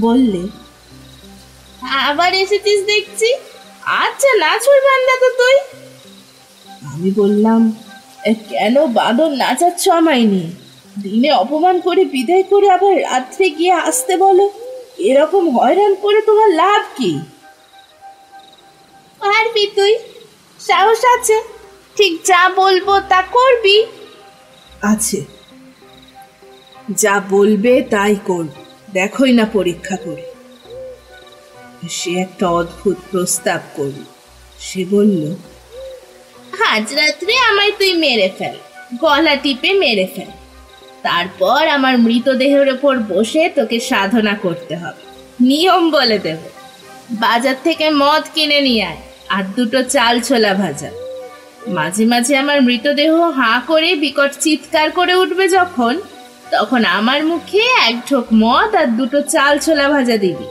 বললে, আবার এসেছিস দেখছি, আচ্ছা নাচুর বান্দা তো তুই। আমি বললাম, কেন বাঁদর নাচাচ্ছ আমায় নিয়ে? দিনে অপমান করে বিদায় করে আবার রাত্রে গিয়ে আসতে বলো? এরকম হয়রান করে তোমার লাভ কি? পারবি তুই, সাহস আছে, ঠিক যা বলবো তা করবি। আছে, যা বলবে তাই করব, দেখোই না পরীক্ষা করে। সে একটা অদ্ভুত প্রস্তাব করল। সে বলল, আজ রাত্রে আমায় তুই মেরে ফেল, গলা টিপে মেরে ফেল। তারপর আমার মৃতদেহের ওপর বসে তোকে সাধনা করতে হবে। নিয়ম বলে দেব, বাজার থেকে মদ কিনে নিয়ে আয় আর দুটো চাল ছোলা ভাজা। মাঝে মাঝে আমার মৃতদেহ হাঁ করে বিকট চিৎকার করে উঠবে যখন, তখন আমার মুখে এক ঢোক মদ আর দুটো চাল ছোলা ভাজা দিবি।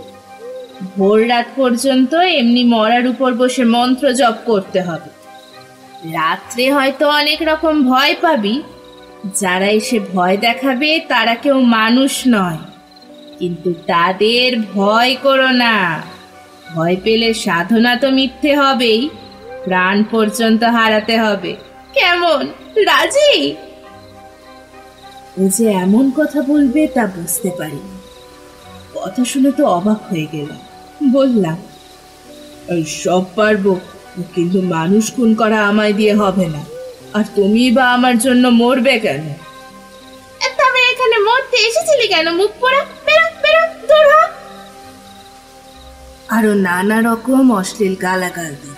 ভোর রাত পর্যন্ত এমনি মরার উপর বসে মন্ত্র জপ করতে হবে। রাত্রে হয়তো অনেক রকম ভয় পাবি। যারা এসে ভয় দেখাবে তারা কেউ মানুষ নয়, কিন্তু তাদের ভয় করো না। ভয় পেলে সাধনা তো মিথ্যে হবেই, প্রাণ পর্যন্ত হারাতে হবে। কেমন, রাজি? ও যে এমন কথা বলবে তা বুঝতে পারিনি। কথা শুনে তো অবাক হয়ে গেলাম। বললাম, সব পারবো, কিন্তু মানুষ খুন করা আমায় দিয়ে হবে না। আর তুমি বা আমার জন্য মরবে কেন? তবে এখানে মরতে এসেছিলি কেন? মুখ পোড়া, বেরো বেরো, দূর হ। আরো নানা রকম অশ্লীল গালাগাল দিল।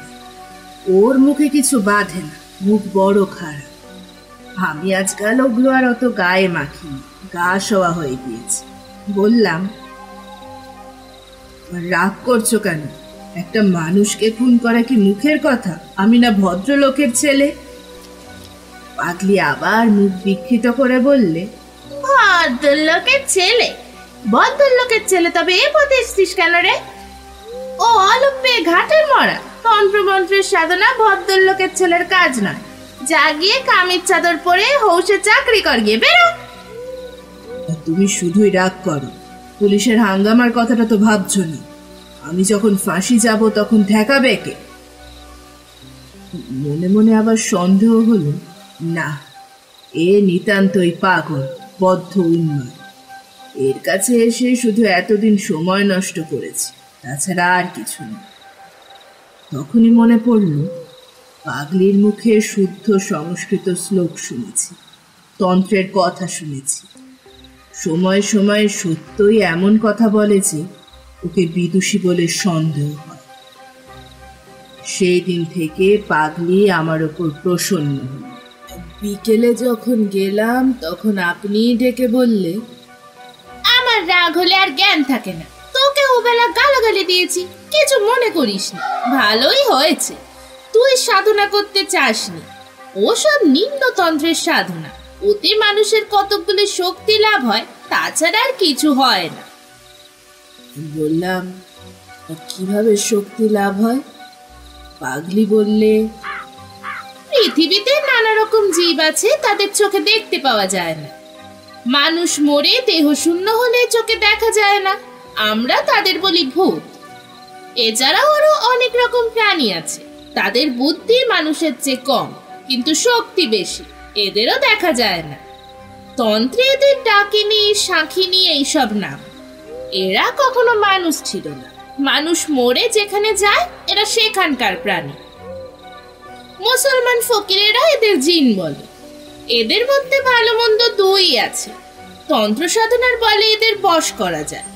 ওর মুখে কিছু বাঁধে না, মুখ বড় খারাপ। আমি আজকাল ওগুলো আর অত গায়ে মাখিনি, গা শোয়া হয়ে গিয়েছে। বললাম, রাগ করছো কেন? একটা মানুষকে খুন করা কি মুখের কথা? আমি না ভদ্রলোকের ছেলে? পাগলি আবার মুখ বিকৃত করে বললে, ভদ্রলোকের ছেলে? ভদ্রলোকের ছেলে তবে এ পথে এসছিস কেন রে? ও অলপে ঘাটের মরা। তন্ত্রমন্ত্রের সাধনা ভদ্রলোকের ছেলের কাজ নয়। যা গিয়ে কামিজ চাদর পরে হৌসে চাকরি কর গিয়ে, বেরো। তুমি শুধুই রাগ করো। পুলিশের হাঙ্গামার কথাটা তো ভাবছো না। আমি যখন ফাঁসি যাব তখন ঠেকাবে কে? মনে মনে আবার সন্দেহ হলো, না, এ নিতান্তই পাগল, বদ্ধ উন্মাদ। এর কাছে এসে শুধু এতদিন সময় নষ্ট করেছি, তাছাড়া আর কিছু না। তখনই মনে পড়ল, পাগলির মুখে শুদ্ধ সংস্কৃত শ্লোক শুনেছি, তন্ত্রের কথা শুনেছি। সময় সময় সত্যই এমন কথা বলে যে ওকে বিদুষী বলে সন্দেহ হয়। সেই দিন থেকে পাগলি আমার ওপর প্রসন্ন হল। বিকেলে যখন গেলাম তখন আপনিই ডেকে বললে, আমার রাগ হলে আর জ্ঞান থাকে না। তোকে ওবেলা গালাগালি দিয়েছি, কিছু মনে করিস না। ভালোই হয়েছে, তুই সাধনা করতে চাসনি। ওসব নিম্নতন্ত্রের সাধনা, ওতে মানুষের কতগুলো শক্তি লাভ হয়, তাছাড়া আর কিছু হয় না। বললাম, কিভাবে শক্তি লাভ হয়? পাগলি বললে, পৃথিবীতে নানা রকম জীব আছে, তাদের চোখে দেখতে পাওয়া যায় না। মানুষ মরে দেহ শূন্য হলে চোখে দেখা যায় না, আমরা তাদের বলি ভূত। এছাড়াও আরো অনেক রকম প্রাণী আছে, তাদের বুদ্ধি মানুষের চেয়ে কম, কিন্তু শক্তি বেশি, এদেরও দেখা যায় না। তন্ত্রে এদের ডাকিনী, শাঁখিনী এইসব নাম। এরা কখনো মানুষ ছিল না, মানুষ মরে যেখানে যায় এরা সেখানকার প্রাণী। মুসলমান ফকিরেরা এদের জিন বলে। এদের মধ্যে ভালো মন্দ দুই আছে। তন্ত্র সাধনার বলে এদের বশ করা যায়।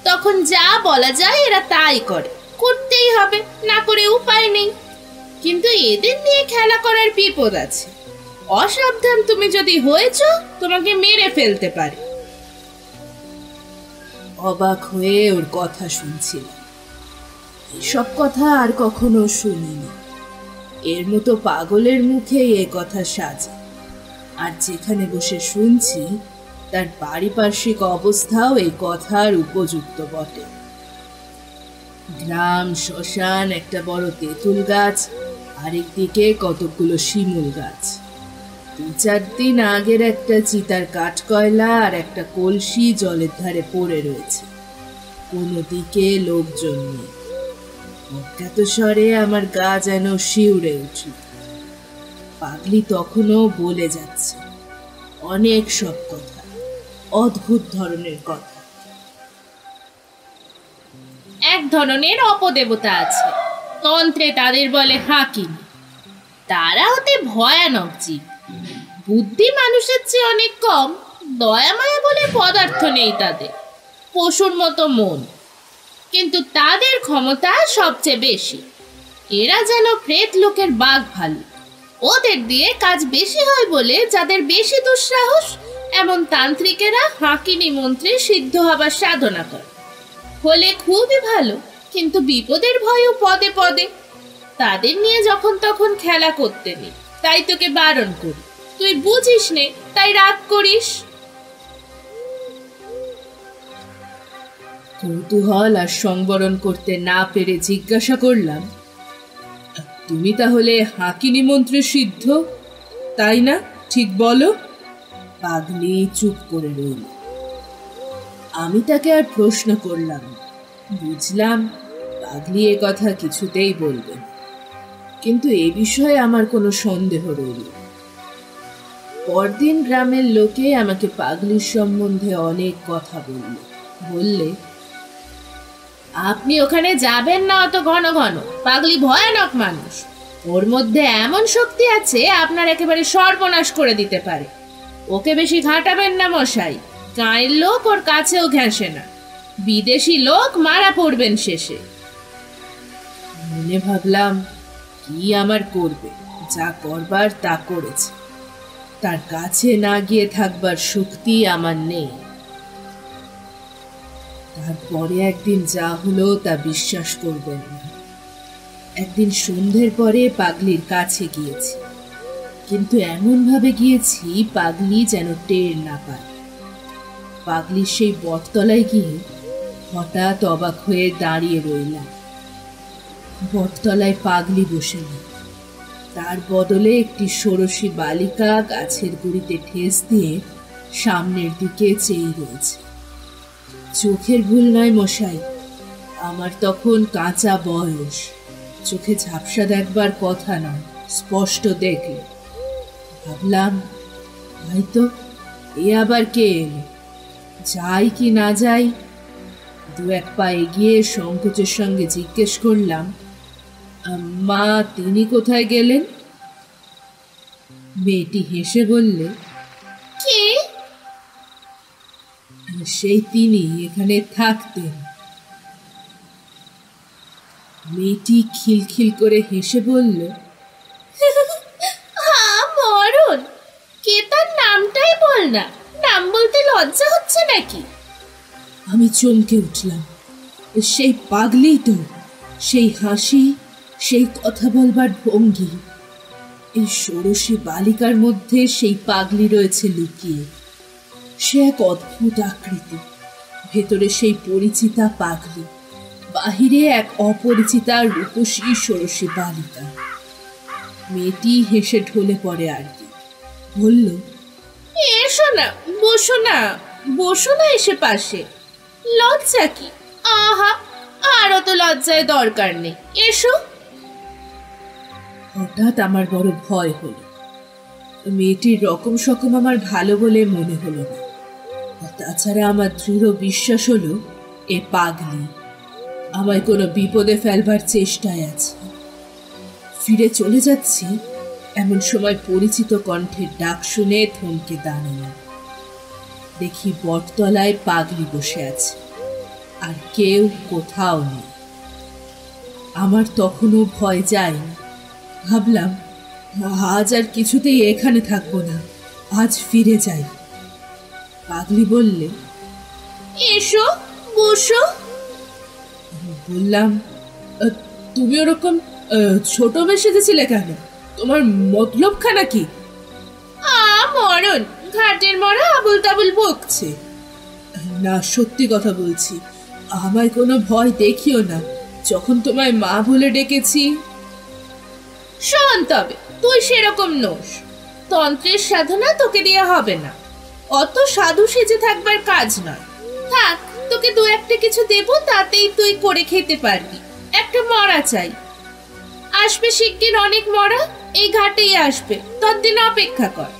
তখন যা বলা যায় এরা তাই করে, করতেই হবে, না করে উপায় নেই। কিন্তু এদের নিয়ে খেলা করার বিপদ আছে। অসাবধান তুমি যদি হয়েছ, তোমাকে মেরে ফেলতে পারে। অবাক হয়ে ওর কথা শুনছিলাম। এসব কথা আর কখনো শুনিনি। এর মতো পাগলের মুখে এ কথা সাজে। আর যেখানে বসে শুনছি তার পারিপার্শ্বিক অবস্থাও এই কথার উপযুক্ত বটে। গ্রাম, শ্মশান, একটা বড় তেঁতুল গাছ, আরেকদিকে কতগুলো শিমুল গাছ। 2-4 দিন আগের একটা চিতার কাঠকয়লা আর একটা কলসি জলের ধারে পড়ে রয়েছে। কোনো দিকে লোকজন নেই। অজ্ঞাত স্বরে আমার গা যেন শিউরে উঠল। পাগলি তখনও বলে যাচ্ছে অনেক সব কথা, অদ্ভুত ধরনের কথা। এক ধরনের অপদেবতা আছে, তন্ত্রে তাদের বলে হাকিম। তারা হতে ভয়ানক জীব। বুদ্ধি মানুষের চেয়ে অনেক কম। দয়া মায়া বলে পদার্থ নেই তাদের, পশুর মতো মন। কিন্তু তাদের ক্ষমতা সবচেয়ে বেশি। এরা যেন প্রেত লোকের বাঘ ভালু। ওদের দিয়ে কাজ বেশি হয় বলে যাদের বেশি দুঃসাহস, এমন তান্ত্রিকেরা হাকিনী মন্ত্রে সিদ্ধ হবার সাধনা করে। হলে খুবই ভালো, কিন্তু বিপদের ভয়ও পদে পদে। তাদের নিয়ে যখন তখন খেলা করতে নেই, তাই তোকে বারণ করি। তুই বুঝিস নে, তাই রাগ করিস। কৌতূহল আর সংবরণ করতে না পেরে জিজ্ঞাসা করলাম, তুমি তাহলে হাকিনী মন্ত্রে সিদ্ধ, তাই না? ঠিক বলো। পাগলি চুপ করে রইল। আমি তাকে আর প্রশ্ন করলাম। বুঝলাম পাগলি এ কথা কিছুতেই বলবে, কিন্তু এ বিষয়ে আমার কোনো সন্দেহ রইল। পরদিন গ্রামের লোকে আমাকে পাগলির সম্বন্ধে অনেক কথা বললে, আপনি ওখানে যাবেন না অত ঘন ঘন। পাগলি ভয়ানক মানুষ। ওর মধ্যে এমন শক্তি আছে আপনার একেবারে সর্বনাশ করে দিতে পারে। ওকে বেশি ঘাঁটাবেন না মশাই। গাঁয়ের লোক ওর কাছেও ঘেঁষে না। বিদেশি লোক মারা পড়বেন শেষে। মনে ভাবলাম, কি আমার করবে? যা করবার তা করেছে। তার কাছে না গিয়ে থাকবার শক্তি আমার নেই। তারপরে একদিন যা হলো তা বিশ্বাস করবেন না। একদিন সন্ধ্যের পরে পাগলির কাছে গিয়েছি, কিন্তু এমন ভাবে গিয়েছি পাগলি যেন টের না পায়। পাগলির সেই বটতলায় গিয়ে হঠাৎ অবাক হয়ে দাঁড়িয়ে রইলাম। বটতলায় পাগলি বসে নেই, তার বদলে একটি ষোড়শী বালিকা গাছের গুড়িতে ঠেস দিয়ে সামনের দিকে চেয়ে রয়েছে। চোখের ভুল নয় মশাই, আমার তখন কাঁচা বয়স। চোখে ঝাপসা দেখবার কথা নয়, স্পষ্ট দেখল। ভাবলাম, হয়তো এ আবার কে এলো? যাই কি না যাই। 2-1 পা এগিয়ে সংকোচের সঙ্গে জিজ্ঞেস করলাম, মা, তিনি কোথায় গেলেন? মেয়েটি হেসে বললে, কি? সেই তিনি এখানে থাকতেন। মেয়েটি খিলখিল করে হেসে বলল, মরণ! কে তার নামটাই বল না। নাম বলতে লজ্জা হচ্ছে নাকি? আমি চমকে উঠলাম। সেই পাগলি তো, সেই হাসি, সেই কথা বলবার ভঙ্গি। এই ষোড়শী বালিকার মধ্যে সেই পাগলি রয়েছে লুকিয়ে। সে এক অদ্ভুত আকৃতি। ভেতরে সেই পরিচিতা পাগলি, বাহিরে এক অপরিচিতা রূপসী ষোড়শী বালিকা। মেয়েটি হেসে ঢলে পড়ে আর কি, বলল, এসো না, বসো না, বসো না এসে পাশে। লজ্জা কি? আহা, আরো তো লজ্জায় দরকার নেই। এসো। হঠাৎ আমার বড় ভয় হলো। মেয়েটির রকম সকম আমার ভালো বলে মনে হলো না। তাছাড়া আমার দৃঢ় বিশ্বাস হলো এ পাগলি আমায় কোনো বিপদে ফেলবার চেষ্টায় আছে। ফিরে চলে যাচ্ছি, এমন সময় পরিচিত কণ্ঠের ডাক শুনে থমকে দাঁড়ালাম। দেখি বটতলায় পাগলি বসে আছে, আর কেউ কোথাও নেই। আমার তখনও ভয় যায়নি। ভাবলাম, আজ আর কিছুতেই এখানে থাকবো না, আজ ফিরে যাই। পাগলি বললে, এসো, বসো। বললাম, তুমি ওরকম ছোট বেশ সেজেছিলে কেন? তোমার মতলবখানা কি? মরণ, ঘাটের মরা আবুল তাবুল বকছে। না, সত্যি কথা বলছি, আমায় কোনো ভয় দেখিও না। যখন তোমায় মা বলে ডেকেছি। শোন, তবে তুই সেরকম নোস। তন্ত্রের সাধনা তোকে দেয়া হবে না, অত সাধু সেজে থাকবার কাজ নয়। থাক, তোকে দু একটা কিছু দেব, তাতেই তুই করে খেতে পারবি। একটা মরা চাই। আসবে শিগগির অনেক মরা, এই ঘাটেই আসবে, ততদিন অপেক্ষা কর।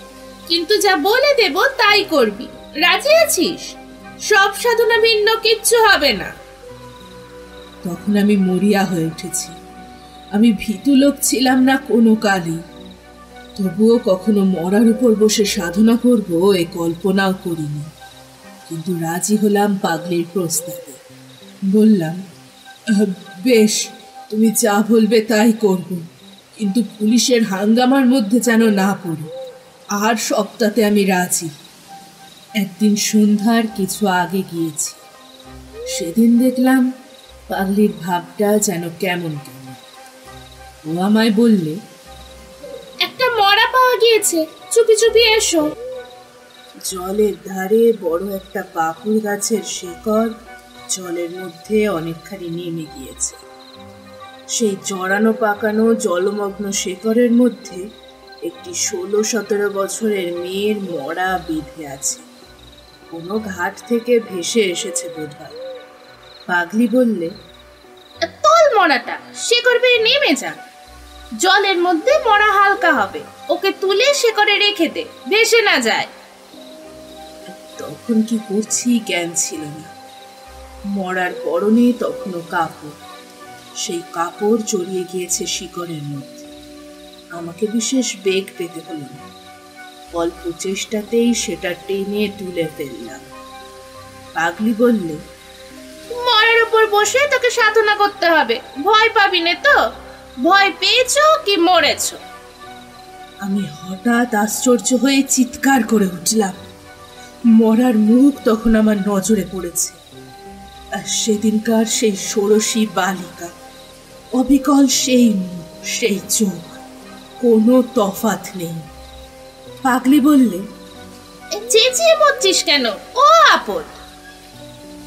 কিন্তু যা বলে দেব তাই করবি, রাজি আছিস? সব সাধনা ভিন্ন, কিচ্ছু হবে না। তখন আমি মরিয়া হয়ে উঠেছি। আমি ভীতু লোক ছিলাম না কোনো কালই, তবুও কখনো মরার উপর বসে সাধনা করব এ কল্পনাও করিনি। কিন্তু রাজি হলাম পাগলির প্রস্তাবে। বললাম, বেশ, তুমি যা বলবে তাই করব, কিন্তু পুলিশের হাঙ্গামার মধ্যে যেন না পড়ি। আর সপ্তাহে আমি রাজি। একদিন সন্ধ্যার কিছু আগে গিয়েছি। সেদিন দেখলাম পাগলির ভাবটা যেন কেমন কেমন। ও আমায় বললে, একটা মরা পাওয়া গিয়েছে, চুপি চুপি এসো। জলের ধারে বড় একটা পাকুড় গাছের শিকড় জলের মধ্যে অনেকখানি নেমে গিয়েছে। সেই জড়ানো পাকানো জলমগ্ন শিকড়ের মধ্যে একটি 16-17 বছরের মেয়ের মরা বিধে আছে। কোনো ঘাট থেকে ভেসে এসেছে বোধহয়। পাগলি বললে, তোল মরাটা, শিকড় বেয়ে নেমে যা। জলের মধ্যে মরা হালকা হবে, ওকে তুলে শিকড়ে রেখে দে, ভেসে না যায়। তখন কি করছি জ্ঞান ছিল না। মরার পরনে তখনও কাপড়, সেই কাপড় জড়িয়ে গিয়েছে শিকড়ের মধ্যে। আমাকে বিশেষ বেগ পেতে হলো না, অল্প চেষ্টাতেই সেটা টেনে তুলে ফেললাম। পাগলি বললে, মরার উপর বসে তোকে সাধনা করতে হবে, ভয় পাবি না তো? ভয় পেয়েছো কি মরেছো? আমি হঠাৎ আশ্চর্য হয়ে চিৎকার করে উঠলাম। মরার মুখ তখন আমার নজরে পড়েছে, আর সেদিনকার সেই ষোড়শী বালিকা, অবিকল সেই মুখ, সেই চোখ, কোনো তফাৎ নেই। পাগলি বললে, চেঁচিয়ে মরছিস কেন? ও আপদ!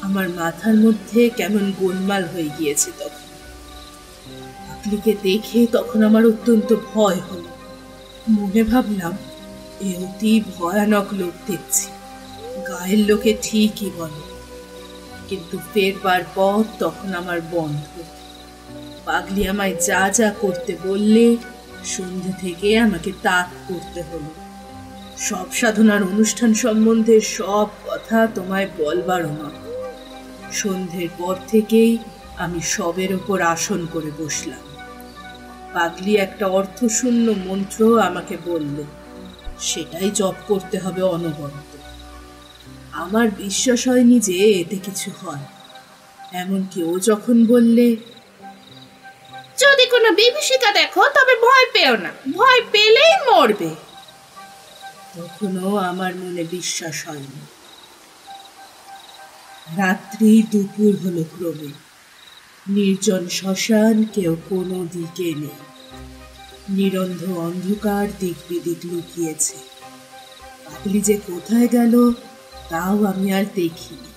আমার মাথার মধ্যে কেমন গোলমাল হয়ে গিয়েছে তখন। পাগলিকে দেখে তখন আমার অত্যন্ত ভয় হলো। মনে ভাবলাম, এ অতি ভয়ানক লোক দেখছি, গায়ের লোকে ঠিকই বলে। কিন্তু ফেরবার পথ তখন আমার বন্ধ। পাগলি আমায় যা যা করতে বললে, সন্ধে থেকে আমাকে তাক করতে হলো। সব সাধনার অনুষ্ঠান সম্বন্ধে সব কথা তোমায় বলবারও না। সন্ধ্যের পর থেকেই আমি সবের ওপর আসন করে বসলাম। পাগলি একটা অর্থশূন্য মন্ত্র আমাকে বলল, সেটাই জপ করতে হবে অনবরত। আমার বিশ্বাস হয়নি যে এতে কিছু হয়। এমনকি ও যখন বললে, যদি কোনো বিভীষিকা দেখো তবে ভয় পেও না, ভয় পেলেই মরবে, তখনও আমার মনে বিশ্বাস হয়নি। রাত্রি দুপুর হলো ক্রমে। নির্জন শ্মশান, কেউ কোনো দিকে নেই। নিরন্ধ অন্ধকার দিক বিদিক লুকিয়েছে। পাগলি যে কোথায় গেল তাও আমি আর দেখিনি।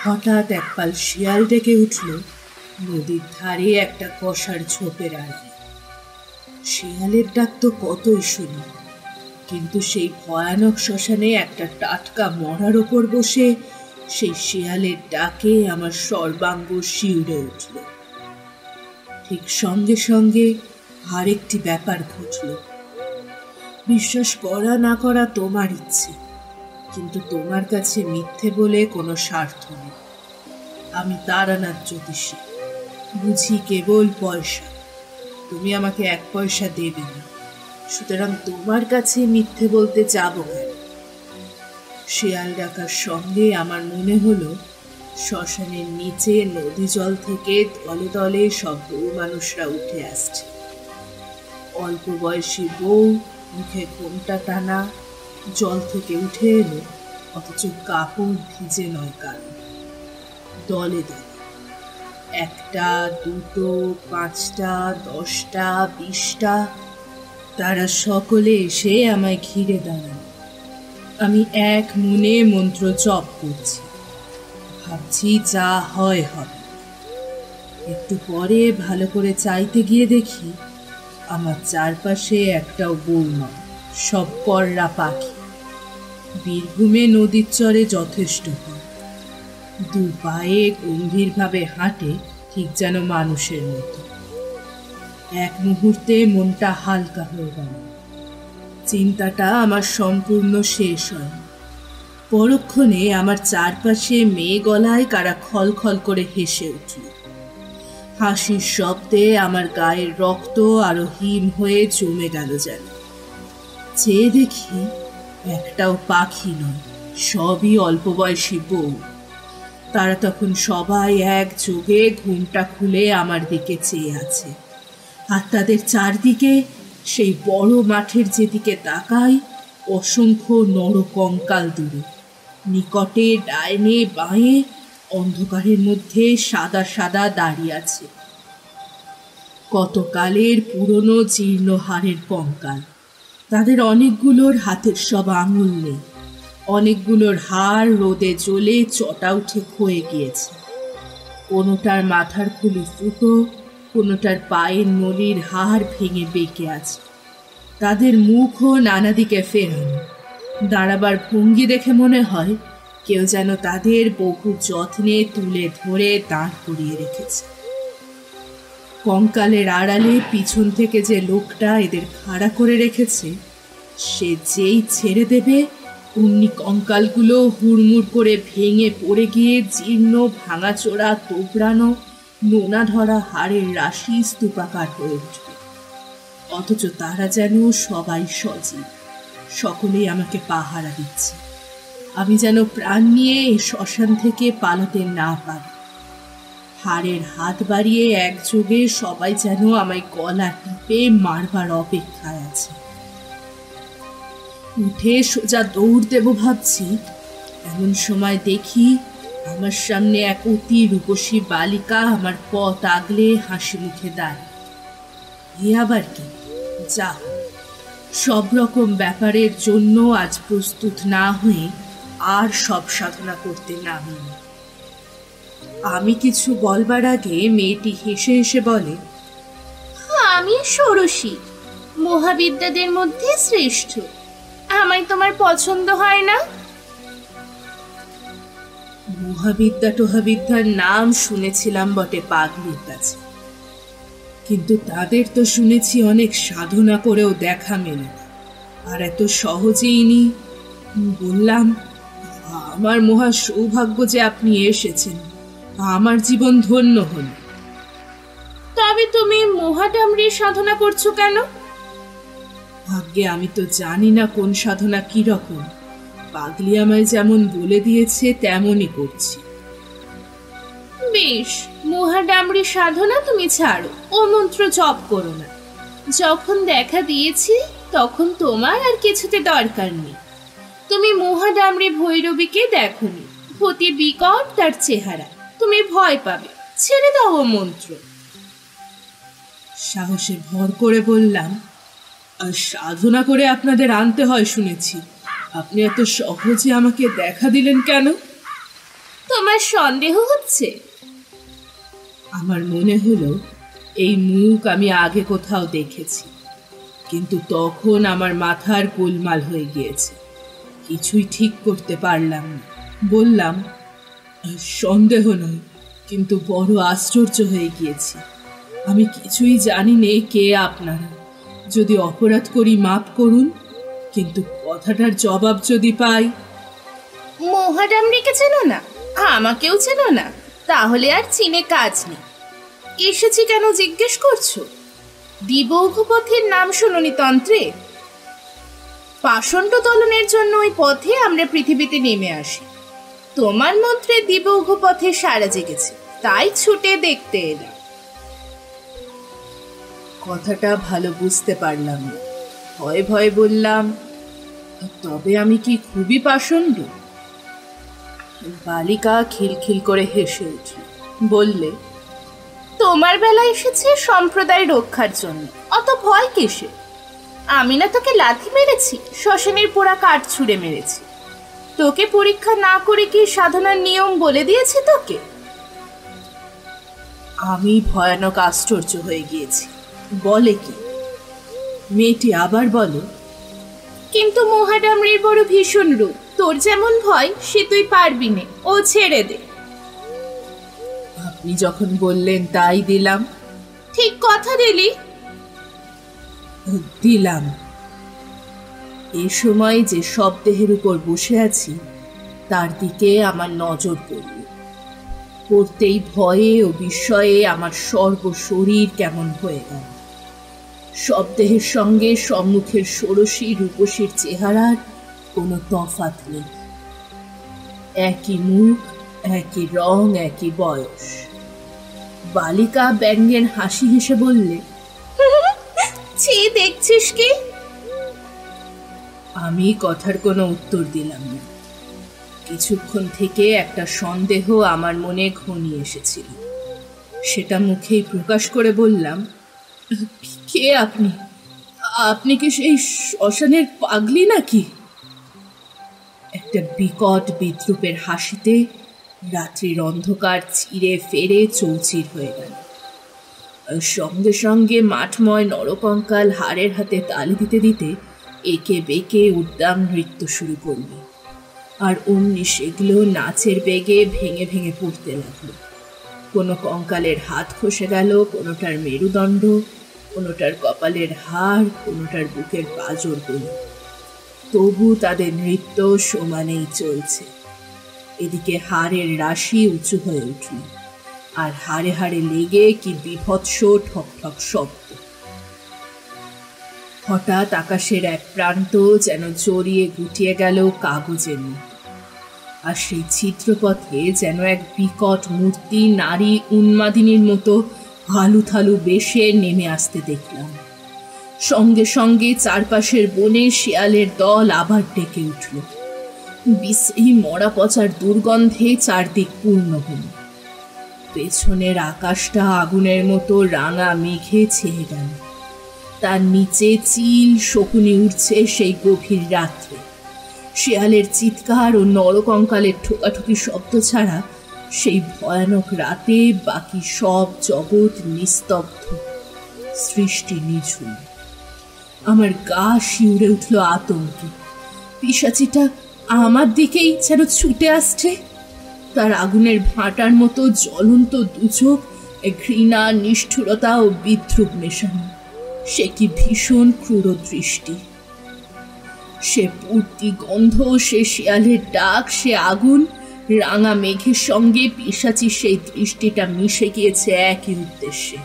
হঠাৎ একপাল শিয়াল ডেকে উঠল নদীর ধারে একটা কষার ঝোপের আড়ালে। শিয়ালের ডাক তো কতই শুনি, কিন্তু সেই ভয়ানক শ্মশানে একটা টাটকা মরার ওপর বসে সেই শিয়ালের ডাকে আমার সর্বাঙ্গ শিউরে উঠল। ঠিক সঙ্গে সঙ্গে আরেকটি ব্যাপার ঘটল। বিশ্বাস করা না করা তোমার ইচ্ছে, কিন্তু তোমার কাছে মিথ্যে বলে কোনো স্বার্থ নেই। আমি তারানাথ জ্যোতিষী, বুঝি কেবল পয়সা। তুমি আমাকে 1 পয়সা দেবে না, সুতরাং তোমার কাছে মিথ্যে বলতে যাব কেন? শিয়াল ডাকার সঙ্গে আমার মনে হলো শ্মশানের নিচে নদী জল থেকে দলে দলে সব বউ মানুষরা উঠে আসছে। অল্প বয়সী বউ, মুখে ঘোমটা টানা, জল থেকে উঠে এলো, অথচ কাপড় ভিজে নয় কারণ। দলে দলে 1টা, 2টো, 5টা, 10টা, 20টা, তারা সকলে এসে আমায় ঘিরে দাঁড়ান। আমি এক মনে মন্ত্র জপ করছি, ভাবছি যা হয় হবে। একটু পরে ভালো করে চাইতে গিয়ে দেখি আমার চারপাশে একটাও বউ নয়, সব পররা পাখি। বীরভূমে নদীর চরে যথেষ্ট হয়, 2 পায়ে গম্ভীরভাবে হাঁটে, ঠিক যেন মানুষের মতো। এক মুহূর্তে মনটা হালকা হয়ে গেল। চিন্তাটা আমার সম্পূর্ণ শেষ হয়। পরক্ষণে আমার চারপাশে মেয়ে গলায় কারা খলখল করে হেসে উঠল। হাসির শব্দে আমার গায়ের রক্ত আরো হিম হয়ে জমে গেল যেন। চেয়ে দেখি একটাও পাখি নয়, সবই অল্প বয়সী বউ। তারা তখন সবাই একযোগে ঘুমটা খুলে আমার দিকে চেয়ে আছে, আর তাদের চারদিকে সেই বড় মাঠের যেদিকে তাকাই অসংখ্য নরকঙ্কাল দূরে, নিকটে ডাইনে বাঁয়ে অন্ধকারের মধ্যে সাদা সাদা দাঁড়িয়ে আছে। কতকালের পুরনো জীর্ণ হাড়ের কঙ্কাল। তাদের অনেকগুলোর হাতের সব আঙুল নেই, অনেকগুলোর হাড় রোদে জ্বলে চটা উঠে ক্ষয়ে গিয়েছে। কোনোটার মাথার খুলি ফুটো, কোনোটার পায়ের নলির হাড় ভেঙে বেঁকে আছে। তাদের মুখও নানা দিকে ফেরানো। দাঁড়াবার ভঙ্গি দেখে মনে হয় কেউ যেন তাদের বহু যত্নে তুলে ধরে দাঁড় করিয়ে রেখেছে। কঙ্কালের আড়ালে পিছন থেকে যে লোকটা এদের খাড়া করে রেখেছে, সে যেই ছেড়ে দেবে অমনি কঙ্কালগুলো হুড়মুড় করে ভেঙে পড়ে গিয়ে জীর্ণ ভাঙাচোরা তোবড়ানো নোনা ধরা হাড়ের রাশি স্তূপাকার হয়ে উঠবে। অথচ তারা যেন সবাই সজীব, সকলেই আমাকে পাহারা দিচ্ছে। আমি যেন প্রাণ নিয়ে এই শ্মশান থেকে পালাতে না পারি। হাড়ের হাত বাড়িয়ে একযোগে সবাই যেন আমায় গলা টিপে মারবার অপেক্ষায় আছে। উঠে সোজা দৌড় দেব ভাবছি, এমন সময় দেখি আমার সামনে এক অতি রূপসী বালিকা আমার পথ আগলে হাসি মুখে দাঁড়ায়। এ আবার কি? যা, সব রকম ব্যাপারের জন্য আজ প্রস্তুত না হয়ে আর সব সাধনা করতে না হই। আমি কিছু বলবার আগে মেয়েটি হেসে হেসে বলে, আমি ষোড়শী, মহাবিদ্যাদের মধ্যে শ্রেষ্ঠ। আমায় তোমার পছন্দ হয় না? মহাবিদ্যা টহাবিদ্যার নাম শুনেছিলাম বটে পাগলির কাছে, কিন্তু তাদের তো শুনেছি অনেক সাধনা করেও দেখা মেলে না, আর এত সহজেই নি। বললাম, আমার মহা সৌভাগ্য যে আপনি এসেছেন, আমার জীবন ধন্য হল। তবে তুমি মহাডামরির সাধনা করছো কেন? ভাগ্যে আমি তো জানি না কোন সাধনা কি রকম। পাগলি আমায় যেমন বলে দিয়েছে তেমনই করছি। বেশ, মহাডামরি সাধনা তুমি ছাড়ো, ও মন্ত্র জপ করো না। যখন দেখা দিয়েছি তখন তোমার আর কিছুতে দরকার নেই। তুমি মহাডামরি ভৈরবীকে দেখোনি, অতি বিকট তার চেহারা, তুমি ভয় পাবে। ছেড়ে দাও ও মন্ত্র। সাহসে ভর করে বললাম, সাধনা করে আপনাদের আনতে হয় শুনেছি, আপনি এত সহজে আমাকে দেখা দিলেন কেন? তোমার সন্দেহ হচ্ছে? আমার মনে হলো এই মুখ আমি আগে কোথাও দেখেছি, কিন্তু তখন আমার মাথার গোলমাল হয়ে গিয়েছে, কিছুই ঠিক করতে পারলাম না। বললাম, সন্দেহ নয়, কিন্তু বড় আশ্চর্য হয়ে গিয়েছি। আমি কিছুই জানি নে কে আপনারা। যদি অপরাধ করি মাফ করুন, কিন্তু কথাটার জবাব যদি পাই। মহাডামরিকে চেনো না, আমাকেও চেনো না, তাহলে আর চিনে কাজ নেই। এসেছি কেন জিজ্ঞেস করছো? দিবৌঘ নাম শুনুনি তন্ত্রে? পাষণ্ড দলনের জন্য ওই পথে আমরা পৃথিবীতে নেমে আসি। তোমার মন্ত্রে দিবৌঘ পথে সারা জেগেছে, তাই ছুটে দেখতে এলাম। কথাটা ভালো বুঝতে পারলাম না। ভয়ে ভয়ে বললাম, তবে আমি কি খুবই পাষণ্ড? বালিকা খিলখিল করে হেসে উঠল, বললে, তোমার বেলা এসেছে সম্প্রদায় রক্ষার জন্য, অত ভয় কিসে? আমি না তোকে লাথি মেরেছি, শ্মশানের পোড়া কাঠ ছুঁড়ে মেরেছি। তোকে পরীক্ষা না করে কি সাধনার নিয়ম বলে দিয়েছে তোকে? আমি ভয়ানক আশ্চর্য হয়ে গিয়েছি। বলে কি? মেয়েটি আবার বলে, কিন্তু মহাডামরির বড় ভীষণ রূপ, তোর যেমন ভয় সে তুই পারবি নে, ও ছেড়ে দে। আপনি যখন বললেন তাই দিলাম। ঠিক কথা দিলি? দিলাম। এ সময় যে শবদেহের উপর বসে আছি তার দিকে আমার নজর পড়ল। পড়তেই ভয়ে ও বিস্ময়ে আমার সর্বশরীর কেমন হয়ে গেল। শবদেহের সঙ্গে সম্মুখের ষোড়শী রূপসীর চেহারার কোনো তফাৎ নেই। একই মুখ, একই রং, একই বয়স। বালিকা ব্যঙ্গের হাসি হেসে বললে, ছি, দেখছিস কি? আমি কথার কোনো উত্তর দিলাম না। কিছুক্ষণ থেকে একটা সন্দেহ আমার মনে ঘনিয়ে এসেছিল, সেটা মুখেই প্রকাশ করে বললাম, কে আপনি? আপনি কি সেই শ্মশানের পাগলি নাকি? একটা বিকট বিদ্রুপের হাসিতে রাত্রির অন্ধকার চিরে ফেরে চৌচির হয়ে গেল। সঙ্গে সঙ্গে মাঠময় নরকঙ্কাল হাড়ের হাতে তালি দিতে দিতে একে বেঁকে উদ্দাম নৃত্য শুরু করল। আর অমনি সেগুলো নাচের বেগে ভেঙে ভেঙে পড়তে লাগলো। কোনো কঙ্কালের হাত খসে গেল, কোনোটার মেরুদণ্ড, কোনোটার কপালের হাড়, কোনোটার বুকের পাঁজরগুলো। তবু তাদের নৃত্য সমানেই চলছে। এদিকে হাড়ের রাশি উঁচু হয়ে উঠল, আর হাড়ে হাড়ে লেগে কি বিভৎস ঠক ঠক শব্দ। হঠাৎ আকাশের এক প্রান্ত যেন জড়িয়ে গুটিয়ে গেল কাগজের মতো, আর সেই চিত্রপথে যেন এক বিকট মূর্তি নারী উন্মাদিনীর মতো হালু থালু বেশে নেমে আসতে দেখলাম। সঙ্গে সঙ্গে চারপাশের বনে শিয়ালের দল আবার ডেকে উঠল। বিশ্রী মরা পচার দুর্গন্ধে চারদিক পূর্ণ হল। পেছনের আকাশটা আগুনের মতো রাঙা মেঘে ছেয়ে গেল। তার নিচে চিল শকুনি উঠছে সেই গভীর রাত্রে। শিয়ালের চিৎকার ও নরকঙ্কালের ঠোকাঠুকি শব্দ ছাড়া সেই ভয়ানক রাতে বাকি সব জগৎ নিস্তব্ধ, সৃষ্টি নিঝুম। আমার গা শিউরে উঠল আতঙ্কে। পিশাচিটা আমার দিকেই যেন ছুটে আসছে। তার আগুনের ভাঁটার মতো জ্বলন্ত দুচোখ, ঘৃণা, নিষ্ঠুরতা ও বিদ্রুপ মেশানো। সে কি ভীষণ ক্রূর দৃষ্টি! সে পূর্তি গন্ধ, সে শিয়ালের ডাক, সে আগুন, রাঙা মেঘের সঙ্গে পিশাচির সেই দৃষ্টিটা মিশে গিয়েছে একই উদ্দেশ্যে।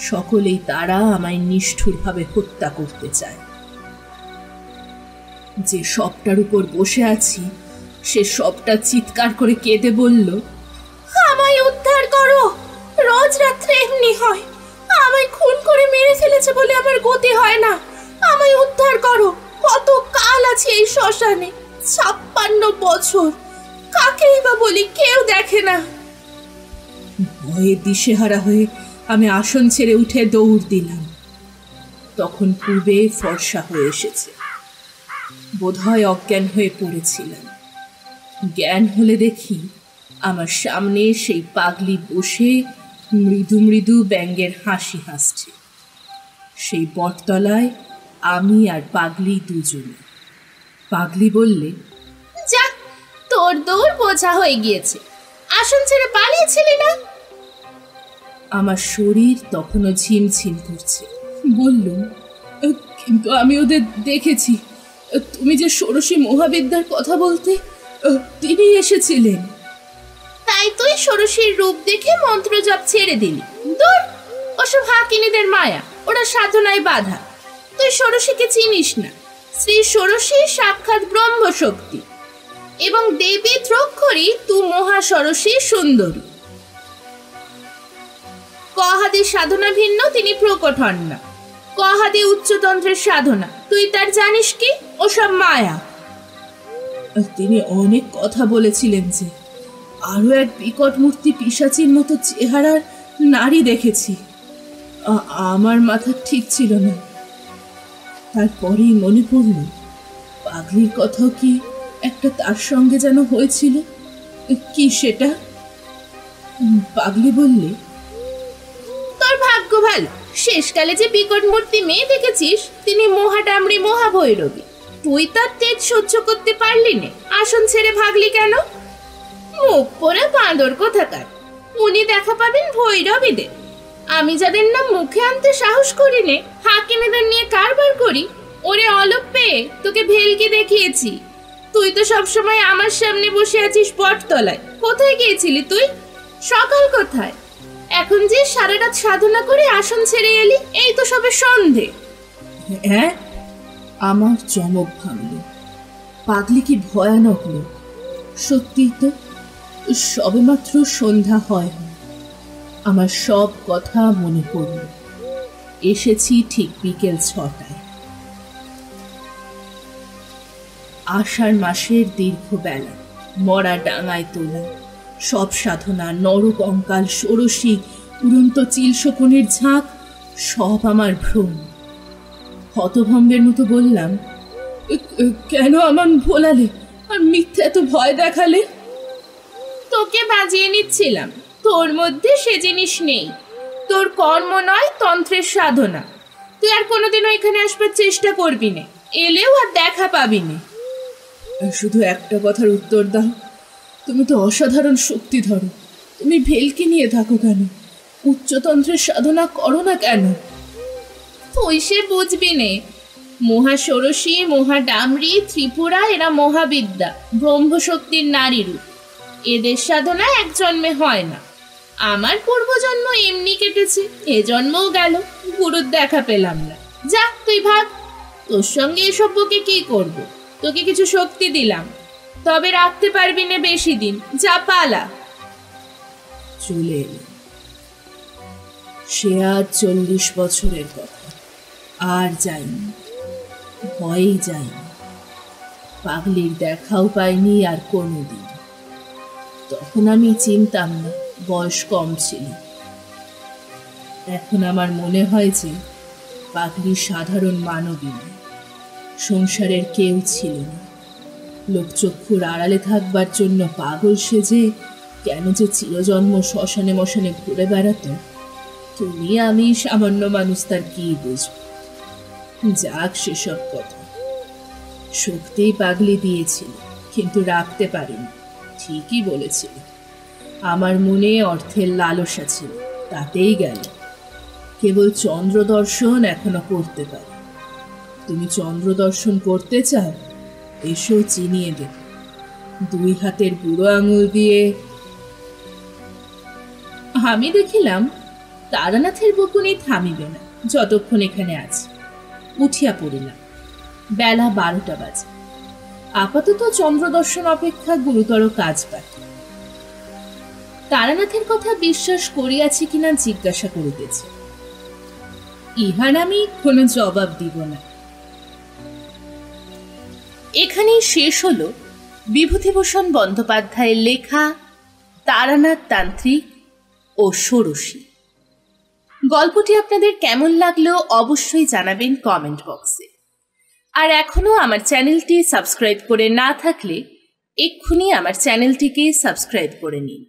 সকলেই তারা আমায় নিষ্ঠুরভাবে হত্যা করতে চায়। যে সবটার উপর বসে আছি সে সবটা চিৎকার করে কেঁদে বলল, আমায় উদ্ধার করো, রোজ রাত্রে এমনি হয়। আমায় খুন করে মেরে ফেলেছে বলে আমার গতি হয় না। আমায় উদ্ধার করো। কত কাল আছে এই শ্মশানে, 56 বছর। কাকেই বা বলি, কেউ দেখে না। ভয়ে দিশেহারা হয়ে আমি আসন ছেড়ে উঠে দৌড় দিলাম। তখন পূর্বে ফর্সা হয়ে এসেছে। বোধহয় অজ্ঞান হয়ে পড়েছিলাম। জ্ঞান হলে দেখি আমার সামনে সেই পাগলি বসে মৃদু মৃদু ব্যঙ্গের হাসি হাসছে। সেই বটতলায় আমি আর পাগলি দুজনে। পাগলি বললে, যা, তোর দৌড় বোঝা হয়ে গিয়েছে। আসন ছেড়ে পালিয়েছিলি না? আমার শরীর তখনও ঝিমঝিম করছে। বললুম, কিন্তু আমি ওদের দেখেছি। তুমি যে ষোড়শী মহাবিদ্যার কথা বলতে, তিনি এসেছিলেন। তাই তুই ষোড়শীর রূপ দেখে মন্ত্র জপ ছেড়ে দিলি? দূর, ওসব হাকিনীদের মায়া। ওরা সাধনায় বাধা। তুই ষোড়শীকে চিনিস না। শ্রী ষোড়শী সাক্ষাৎ ব্রহ্ম শক্তি এবং দেবী ত্রক্ষরী তু মহাষড়শী সুন্দরী। কহাদি সাধনা ভিন্ন, তিনি প্রকট হন না। কহাদি উচ্চতন্ত্রের সাধনা, তুই তার জানিস কি? ওসব মায়া। তিনি অনেক কথা বলেছিলেন যে আরো এক বিকট মূর্তি পিশাচীর মতো চেহারার নারী দেখেছি। আমার মাথা ঠিক ছিল না। তারপরেই মনে পড়ল পাগলির কথাও কি একটা তার সঙ্গে যেন হয়েছিল। কি সেটা? পাগলি বললে, তোর ভাগ্য ভালো, শেষকালে যে বিকট মূর্তি মেয়ে দেখেছিস তিনি মহাডামরি মহাভৈরবী। তুই তার তেজ সহ্য করতে পারলি নে, আসন ছেড়ে ভাগলি কেন? মুখ পড়ে বাঁদর কোথাকার। উনি দেখা পাবেন ভৈরবীদের। আমি যাদের নাম মুখে আনতে সাহস করি নে, হাকিমেদের নিয়ে কারবার করি। ওরে অলোপ পেয়ে তোকে ভেলকি দেখিয়েছি। তুই তো সবসময় আমার সামনে বসে আছিস বটতলায়। কোথায় গিয়েছিলি তুই? সকাল কোথায়? এখন যে সারা রাত সাধনা করে আসন ছেড়ে এলি, এই তো সবে সন্ধে। হ্যাঁ, আমার চমক ভাঙল। পাগলি কি ভয়ানক লোক! সত্যি তো, সবেমাত্র সন্ধ্যা হয়। আমার সব কথা মনে পড়ল। এসেছি ঠিক বিকেল 6টায়। আষাঢ় মাসের দীর্ঘ বেলা, মরা ডাঙায় তোলা সব সাধনা, নরকঙ্কাল, ষোড়শী, উড়ন্ত চিল শকুনের ঝাঁক, সব আমার ভ্রম। হতভম্বের মতো বললাম, কেন আমার ভোলালে আর মিথ্যা এত ভয় দেখালে? তোকে বাজিয়ে নিচ্ছিলাম। তোর মধ্যে সে জিনিস নেই। তোর কর্ম নয়, তন্ত্রের সাধনা। তুই আর কোনোদিনও এখানে আসবার চেষ্টা করবি না, এলেও আর দেখা পাবি না। শুধু একটা কথার উত্তর দাও, তুমি তো অসাধারণ শক্তি ধরো। তুমি ভেলকি নিয়ে থাকো কেন? উচ্চতন্ত্রের সাধনা করো না কেন? তুই সে বুঝবি নে। মহাষোড়শী, মহাডামরি, ত্রিপুরা এরা মহাবিদ্যা, ব্রহ্মশক্তির নারী রূপ। এদের সাধনা এক জন্মে হয় না। আমার পূর্বজন্ম এমনি কেটেছে, এ জন্মও গেল, গুরুর দেখা পেলাম না। যা তুই ভাগ। তোর সঙ্গে এসব বকে কি করব? তোকে কিছু শক্তি দিলাম, তবে রাখতে পারবি না বেশি দিন। যা, পালা। চলে এলো। সে আর 40 বছরের কথা। আর যাইনি, ভয়েই যাইনি। পাগলির দেখাও পাইনি আর কোনোদিন। তখন আমি চিনতাম না, বয়স কম ছিল। এখন আমার মনে হয় যে পাগলি সাধারণ মানবী নয়। সংসারের কেউ ছিল না। লোকচক্ষুর আড়ালে থাকবার জন্য পাগল সেজে কেন যে চিরজন্ম শ্মশানে মশানে ঘুরে বেড়াতো, তুমি আমি সামান্য মানুষ তার কি বুঝব? যাক সেসব কথা। শক্তি পাগলি দিয়েছিল, কিন্তু রাখতে পারিনি। ঠিকই বলেছিল। আমার মনে অর্থের লালসা ছিল, তাতেই গেল। কেবল চন্দ্র দর্শন এখনো করতে পারি। তুমি চন্দ্র দর্শন করতে চাও? এসো, চিনিয়ে দেব। 2 হাতের বুড়ো আঙুল দিয়ে। আমি দেখিলাম তারানাথের বকুনি থামিবে না যতক্ষণ এখানে আছে। উঠিয়া পড়িলাম। বেলা 12টা বাজে। আপাতত চন্দ্র দর্শন অপেক্ষা গুরুতর কাজ বাকি। তারানাথের কথা বিশ্বাস করিয়াছি কিনা জিজ্ঞাসা করিতেছে। ইহার আমি কোনো জবাব দিব না। এখানেই শেষ হলো বিভূতিভূষণ বন্দ্যোপাধ্যায়ের লেখা তারানাথ তান্ত্রিক ও ষোড়শী। গল্পটি আপনাদের কেমন লাগলো অবশ্যই জানাবেন কমেন্ট বক্সে। আর এখনো আমার চ্যানেলটি সাবস্ক্রাইব করে না থাকলে এক্ষুনি আমার চ্যানেলটিকে সাবস্ক্রাইব করে নিন।